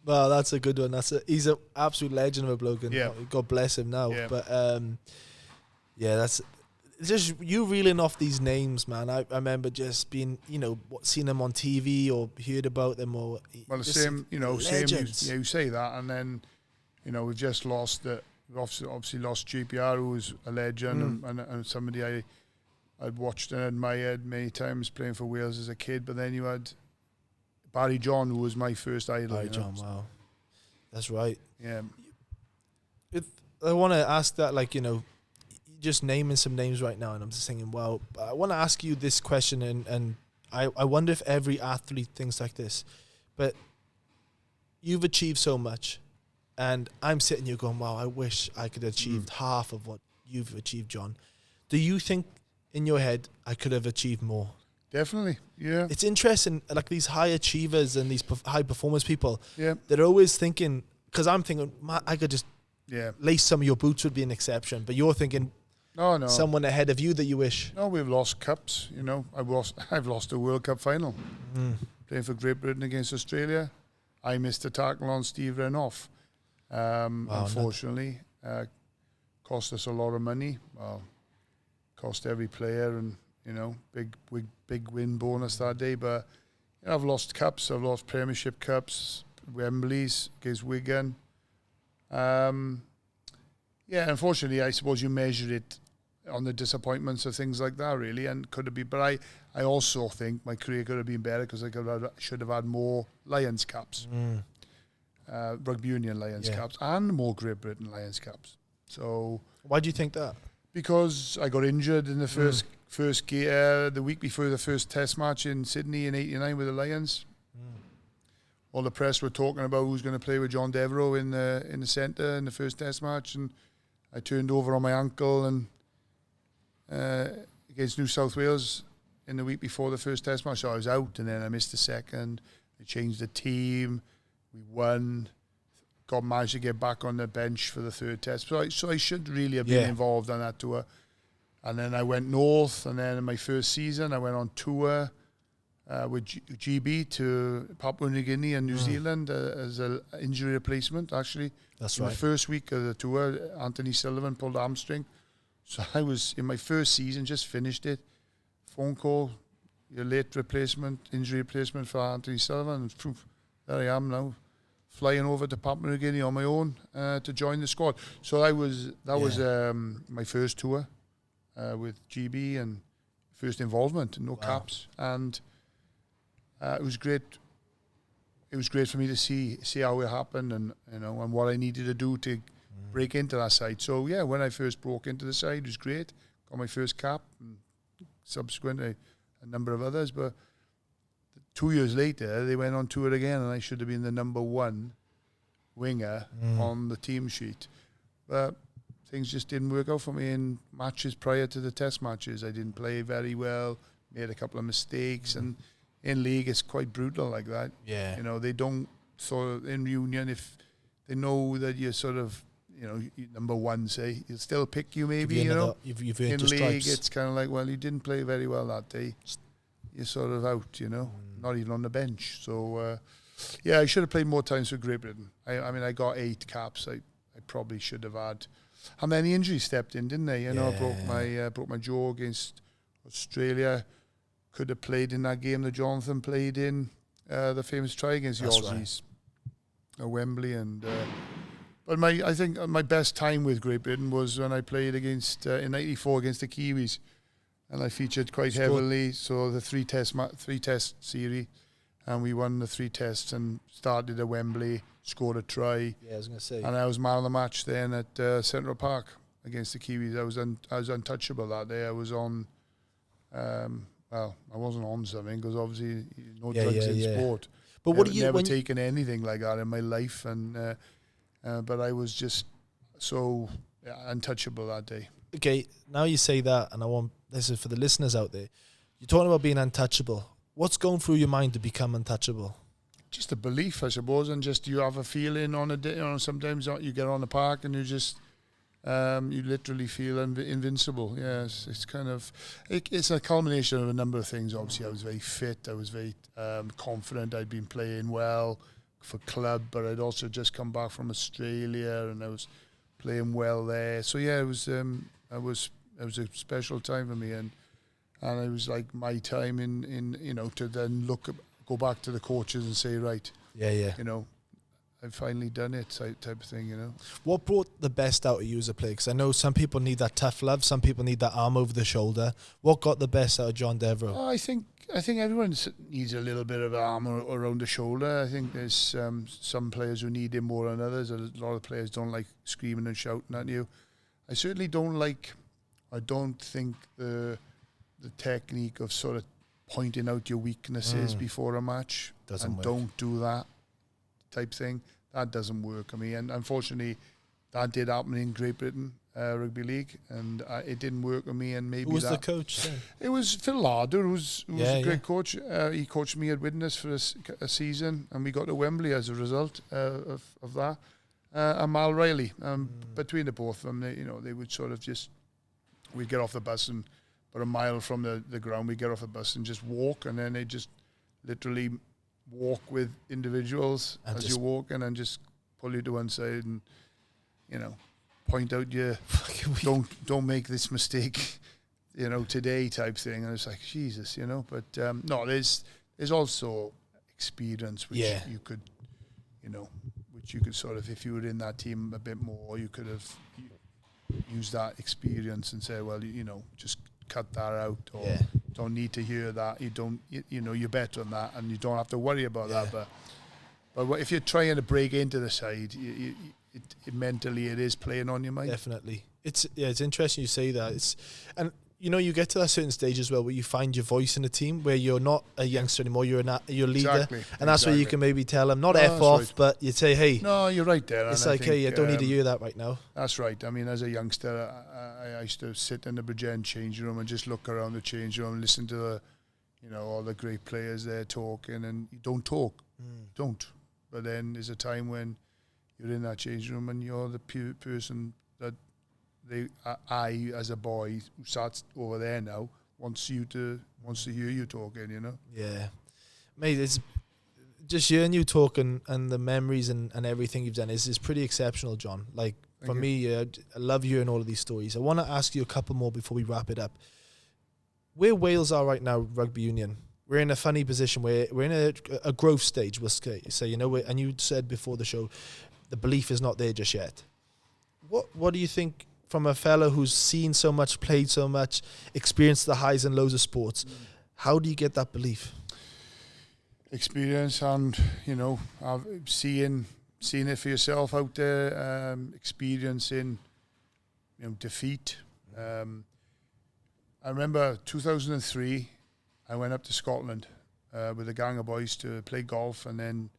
well, that's a good one. He's an absolute legend of a bloke, and God bless him now. Yeah. But that's just you reeling off these names, man. I remember just being, seeing them on TV or heard about them, or the same. Legends. You say that, and then we've just lost the. We've obviously lost JPR, who was a legend, and somebody I'd watched and admired many times playing for Wales as a kid. But then you had Barry John, who was my first idol. Barry John, wow. That's right. Yeah. I want to ask that, just naming some names right now, and I'm just thinking, wow, I want to ask you this question, and I wonder if every athlete thinks like this. But you've achieved so much, and I'm sitting here going, wow, I wish I could have achieved half of what you've achieved, John. Do you think in your head I could have achieved more? Definitely, yeah. It's interesting, like these high achievers and these high performance people, yeah, they're always thinking, because I'm thinking, I could just lace some of your boots would be an exception, but you're thinking, no, someone ahead of you that you wish. No, we've lost cups. I've lost a World Cup final playing for Great Britain against Australia. I missed a tackle on Steve Renouf. Unfortunately, cost us a lot of money. Well, cost every player, and big win bonus that day. But I've lost cups. I've lost Premiership cups, Wembley's against Wigan. Unfortunately, I suppose you measure it on the disappointments of things like that, really, and could have been. But I also think my career could have been better, because I should have had more Lions caps, Rugby Union Lions caps, and more Great Britain Lions caps. So why do you think that? Because I got injured in the first game, the week before the first Test match in Sydney in '89 with the Lions. All the press were talking about who's going to play with John Devereux in the centre in the first Test match, and I turned over on my ankle and against New South Wales in the week before the first Test match. So I was out, and then I missed the second. I changed the team. We won. Managed to get back on the bench for the third Test. So I should really have been involved on that tour. And then I went north, and then in my first season I went on tour with GB to Papua New Guinea and New Zealand as an injury replacement, actually. That's in right. The first week of the tour, Anthony Sullivan pulled hamstring. So I was, in my first season, just finished it. Phone call, your late replacement, injury replacement for Anthony Sullivan. And poof, there I am now, flying over to Papua New Guinea on my own to join the squad. So that was my first tour with GB, and first involvement, no caps. And it was great. It was great for me to see how it happened, and and what I needed to do to break into that side. So when I first broke into the side, it was great. Got my first cap, and subsequently a number of others. But 2 years later, they went on tour again, and I should have been the number one winger on the team sheet. But things just didn't work out for me in matches prior to the Test matches. I didn't play very well, made a couple of mistakes, and in league it's quite brutal like that. Yeah. They don't, in union, if they know that you're sort of, number one, say, he'll still pick you maybe, You've earned in your league, stripes. it's kind of like, well, you didn't play very well that day. You're sort of out, not even on the bench. So, I should have played more times for Great Britain. I mean, I got 8 caps. I probably should have had. And then the injury stepped in, didn't they? I broke my jaw against Australia. Could have played in that game that Jonathan played in, the famous try against the Aussies at Wembley. And but I think my best time with Great Britain was when I played against in '94 against the Kiwis, and I featured quite heavily. So the three test series, and we won the 3 tests and started at Wembley, scored a try. Yeah, I was going to say. And I was man of the match then at Central Park against the Kiwis. I was untouchable that day. I was on. Well, I wasn't on something because obviously no drugs in sport. But what do you never taken anything like that in my life, and but I was just so untouchable that day. Okay, now you say that, and this is for the listeners out there. You're talking about being untouchable. What's going through your mind to become untouchable? Just a belief, I suppose, and just you have a feeling on a day. Sometimes you get on the park and you just. You literally feel invincible. Yes, it's kind of it's a culmination of a number of things. Obviously, I was very fit. I was very confident. I'd been playing well for club, but I'd also just come back from Australia, and I was playing well there. So yeah, it was a special time for me, and it was like my time in to then go back to the coaches and say, right, I've finally done it, type of thing, What brought the best out of you as a player? Because I know some people need that tough love, some people need that arm over the shoulder. What got the best out of John Devereux? I think everyone needs a little bit of arm around the shoulder. I think there's some players who need it more than others. A lot of players don't like screaming and shouting at you. I certainly don't think the technique of sort of pointing out your weaknesses before a match. Doesn't work. Don't do that type thing. That doesn't work. I mean, and unfortunately, that did happen in Great Britain Rugby League, and it didn't work with me. And maybe who was the coach then? It was Phil Larder, who was a great coach. He coached me at Widnes for a season, and we got to Wembley as a result of that. And Mal Riley, between the both of them, they would sort of we'd get off the bus and about a mile from the ground, we'd get off the bus and just walk, and then they just literally walk with individuals and as you're walking and just pull you to one side and point out your don't make this mistake today type thing. And it's like Jesus, but no, there's also experience which you could sort of, if you were in that team a bit more, you could have used that experience and say, well, just cut that out, or don't need to hear that. You don't, you're better than that, and you don't have to worry about that. But if you're trying to break into the side, it mentally it is playing on your mind. Definitely, it's interesting you say that. You get to that certain stage as well where you find your voice in the team, where you're not a youngster anymore, you're a leader, and that's where you can maybe tell them F off, right. But you'd say, hey, no, you're right there. It's like, hey, I don't need to hear that right now. That's right. I mean, as a youngster, I used to sit in the Bridgend changing room and just look around the changing room and listen to the, all the great players there talking, and you don't talk, don't. But then there's a time when you're in that changing room and you're the person that I, as a boy who sat over there now, wants to hear you talking, Yeah, mate, it's just hearing you talking and the memories and everything you've done is pretty exceptional, John. Like, for me, I love hearing all of these stories. I want to ask you a couple more before we wrap it up. Where Wales are right now, rugby union, we're in a funny position where we're in a growth stage, we'll say, and you said before the show, the belief is not there just yet. What do you think, from a fellow who's seen so much, played so much, experienced the highs and lows of sports, how do you get that belief? Experience and, seeing it for yourself out there, experiencing, defeat. I remember 2003, I went up to Scotland with a gang of boys to play golf, and then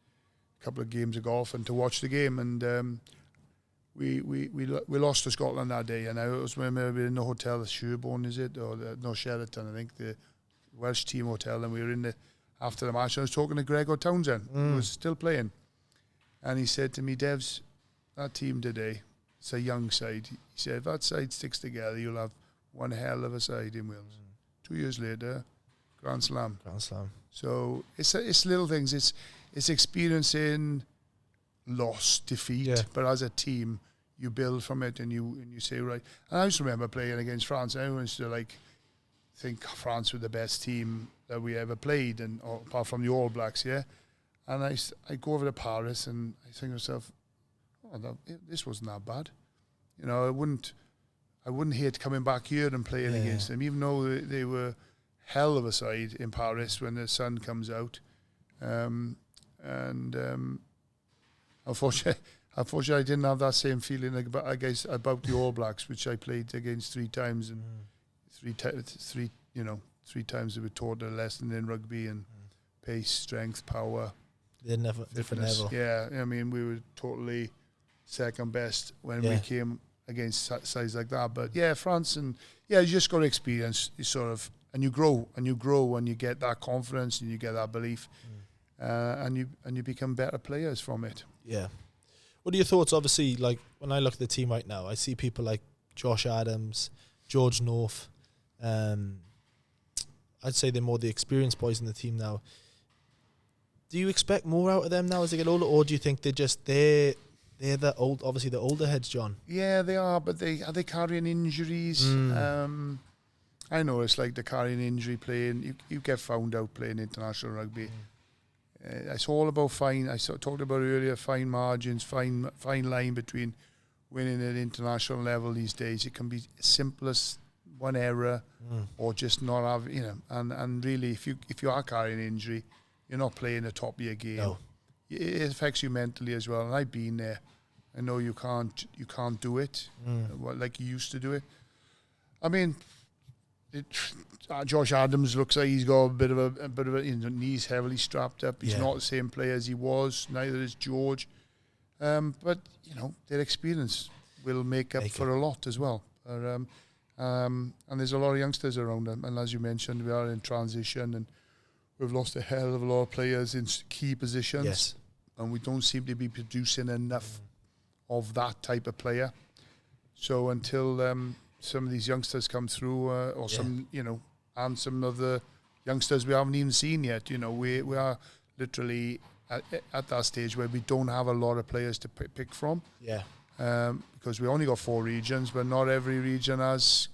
a couple of games of golf and to watch the game. And we lost to Scotland that day, and I was remember in the hotel, the Sherborne, is it, or Sheraton, I think, the Welsh team hotel, and we were in after the match. I was talking to Gregor Townsend, who was still playing, and he said to me, "Devs, that team today it's a young side. He said, if that side sticks together, you'll have one hell of a side in Wales. 2 years later, Grand Slam. So it's little things. It's experiencing loss, defeat, but as a team, you build from it, and you say, right. And I just remember playing against France. Everyone used to think France were the best team that we ever played, and apart from the All Blacks, yeah. And I go over to Paris, and I think to myself, this wasn't that bad. You know, I wouldn't hate coming back here and playing against them, even though they were hell of a side in Paris when the sun comes out. Unfortunately, I didn't have that same feeling about the All Blacks, which I played against 3 times, and three times they were taught a lesson in rugby and pace, strength, power. They're never different level. Yeah, I mean, we were totally second best when we came against sides like that. But yeah, France, and you just got to experience. You sort of, and you grow when you get that confidence and you get that belief, and you become better players from it. Yeah. What are your thoughts? Obviously, like when I look at the team right now, I see people like Josh Adams, George North. I'd say they're more the experienced boys in the team now. Do you expect more out of them now as they get older, or do you think they're the older heads, John? Yeah, they are, but are they carrying injuries? I know it's like they're carrying injury playing. You get found out playing international rugby. It's all about I talked about earlier, fine margins, fine line between winning at international level these days. It can be as simple as one error or just not have, and really if you are carrying injury, you're not playing the top of your game. No. It affects you mentally as well, and I've been there. I know you can't do it like you used to do it. I mean, Josh Adams looks like he's got a bit of a knees heavily strapped up. He's not the same player as he was. Neither is George. But their experience will make up for a lot as well. And there's a lot of youngsters around them. And as you mentioned, we are in transition, and we've lost a hell of a lot of players in key positions. Yes. And we don't seem to be producing enough of that type of player. So until some of these youngsters come through, and some of the youngsters we haven't even seen yet, we are literally at that stage where we don't have a lot of players to pick from. Yeah. Because we only got 4 regions, but not every region has,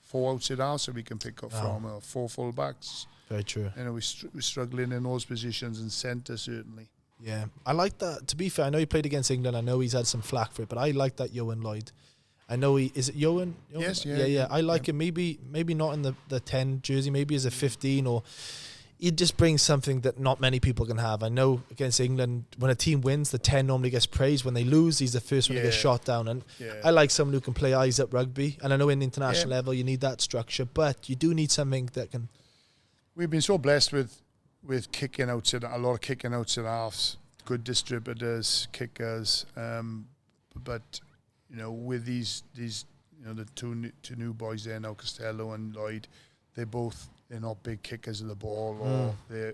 4 outside house that we can pick up from, or 4 full backs. Very true. We're struggling in those positions, and centre certainly. Yeah, I like that. To be fair, I know he played against England. I know he's had some flack for it, but I like that Johan Lloyd. I know is it Johan? Yes, yeah. I like him. Maybe not in the 10 jersey. Maybe as a 15, or he just brings something that not many people can have. I know against England, when a team wins, the 10 normally gets praised. When they lose, he's the first one to get shot down. And I like someone who can play eyes up rugby. And I know in international level, you need that structure, but you do need something that can. We've been so blessed with kicking outside, a lot of kicking outside halves, good distributors, kickers, but with these the two new boys there now, Costello and Lloyd, they're not big kickers of the ball, or their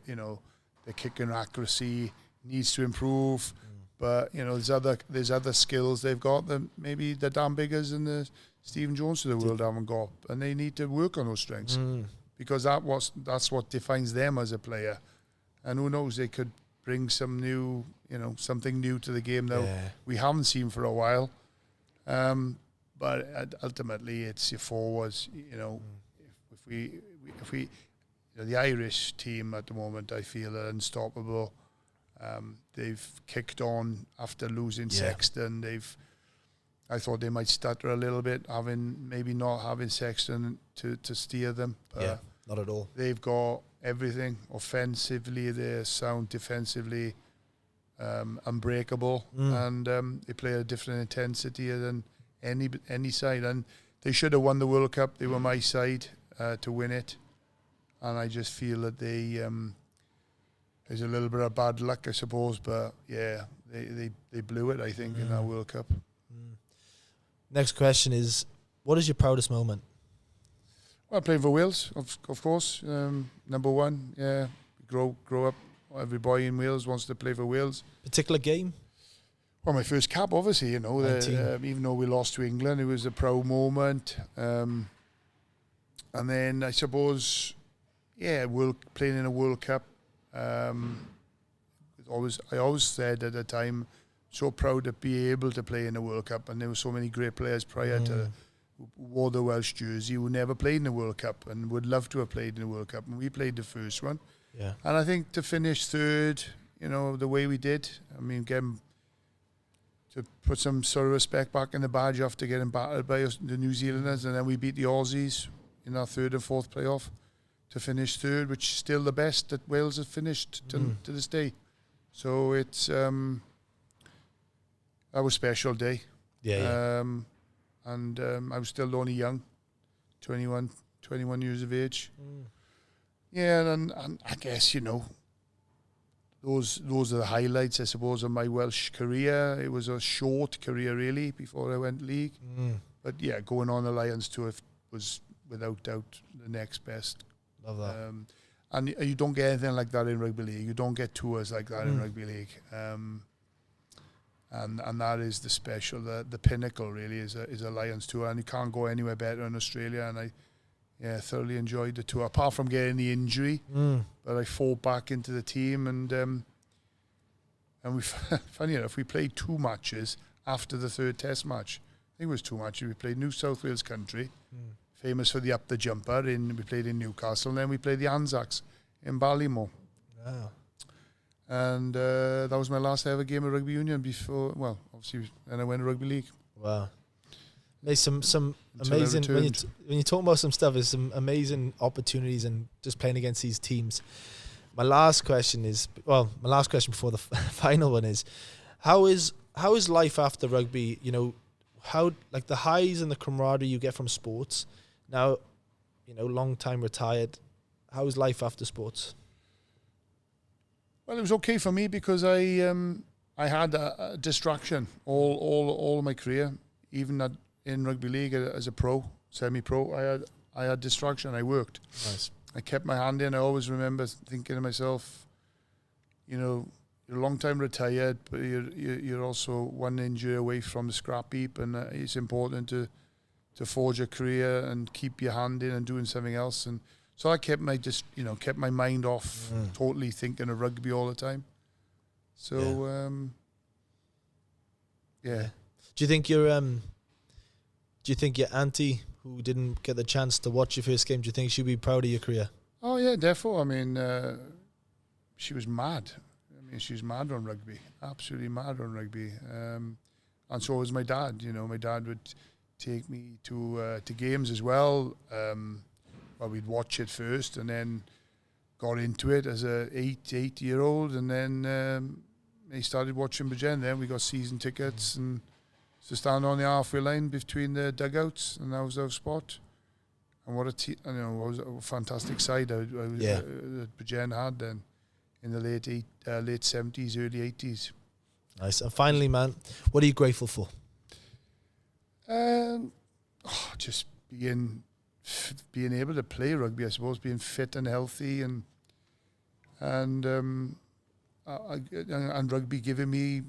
kicking accuracy needs to improve. But there's other skills they've got that maybe the Dan Biggers and the Stephen Jones of the world haven't got, and they need to work on those strengths. Because that's what defines them as a player, and who knows, they could bring some new, something new to the game that we haven't seen for a while. But ultimately, it's your forwards. If we, the Irish team at the moment, I feel are unstoppable. They've kicked on after losing Sexton. I thought they might stutter a little bit, maybe not having Sexton to steer them. Not at all. They've got everything. Offensively, they're sound. Defensively, unbreakable, and they play a different intensity than any side. And they should have won the World Cup. They were my side to win it, and I just feel that there's a little bit of bad luck, I suppose. But they blew it, I think, in that World Cup. Next question is, what is your proudest moment? Well, playing for Wales, of course. Number one, Grow up. Every boy in Wales wants to play for Wales. Particular game? Well, my first cap, obviously, you know, even though we lost to England, it was a proud moment. And then I suppose, playing in a World Cup. I always said at the time, so proud to be able to play in a World Cup, and there were so many great players prior to who wore the Welsh jersey who never played in the World Cup and would love to have played in the World Cup, and we played the first one. Yeah. And I think to finish third, you know, the way we did, I mean, to put some sort of respect back in the badge after getting battered by the New Zealanders, and then we beat the Aussies in our third and fourth playoff to finish third, which is still the best that Wales has finished to this day. So it's that was a special day. And I was still only young, 21 years of age. Yeah, and I guess, you know, those are the highlights, I suppose, of my Welsh career. It was a short career, really, before I went league. But yeah, going on the Lions tour was without doubt the next best. Love that. And you don't get anything like that in rugby league. You don't get tours like that in rugby league. And that is the special, the pinnacle, really, is a Lions tour, and you can't go anywhere better in Australia. And I thoroughly enjoyed the tour, apart from getting the injury. But I fought back into the team, and we funny enough, we played 2 matches after the third Test match. I think it was 2 matches. We played New South Wales country, famous for the up the jumper. We played in Newcastle, and then we played the Anzacs in Ballymore. Wow. And that was my last ever game of rugby union before, well, obviously, and I went to rugby league. Wow. There's some amazing, when you're talking about some stuff, there's some amazing opportunities and just playing against these teams. My last question before the final one is, how is life after rugby? You know, how, like, the highs and the camaraderie you get from sports. Now, you know, long time retired. How is life after sports? Well, it was okay for me because I had a distraction all my career, even in rugby league as a pro, semi-pro. I had distraction. I worked. Nice. I kept my hand in. I always remember thinking to myself, you know, you're a long time retired, but you're also one injury away from the scrap heap, and it's important to forge a career and keep your hand in and doing something else. And so I kept my mind off, totally thinking of rugby all the time. So, yeah. Do you think your auntie, who didn't get the chance to watch your first game, do you think she'd be proud of your career? Oh yeah, therefore. I mean, she was mad. I mean, she was mad on rugby, absolutely mad on rugby. And so was my dad. You know, my dad would take me to games as well. Well, we'd watch it first, and then got into it as a 8-year-old, and then he started watching Bridgend. Then we got season tickets, and to stand on the halfway line between the dugouts, and that was our spot. And what it was a fantastic side that Bridgend had then in the late 70s, early 80s. Nice. And finally, man, what are you grateful for? Just being able to play rugby, I suppose, being fit and healthy, and rugby giving me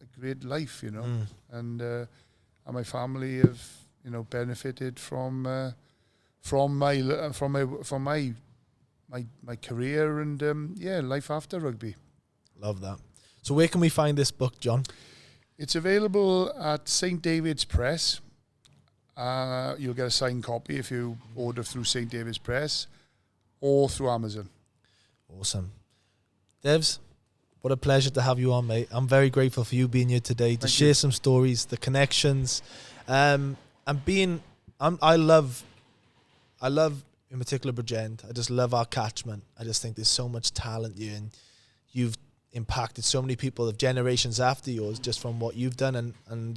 a great life, you know, and my family have, you know, benefited from my career and life after rugby. Love that. So where can we find this book, John? It's available at St. David's Press. You'll get a signed copy if you order through St. David's Press or through Amazon. Awesome. Devs, what a pleasure to have you on, mate. I'm very grateful for you being here today to share some stories, the connections, and I love in particular Bridgend. I just love our catchment. I just think there's so much talent here, and you've impacted so many people of generations after yours just from what you've done, and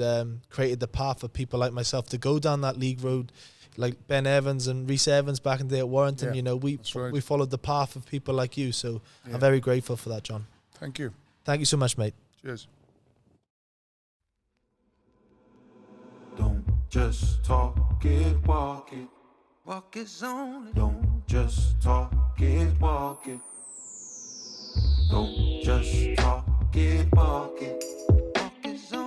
created the path for people like myself to go down that league road, like Ben Evans and Rhys Evans back in the day at Warrington. You know, we followed the path of people like you, so I'm very grateful for that, John. Thank you. Thank you so much, mate. Cheers. Don't just talk it, walk it. Walk is only. Don't just talk it, walk it. Don't just talk it, walk it. Walk is only.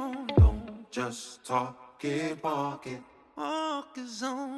just talk it, walk it. Walk is on.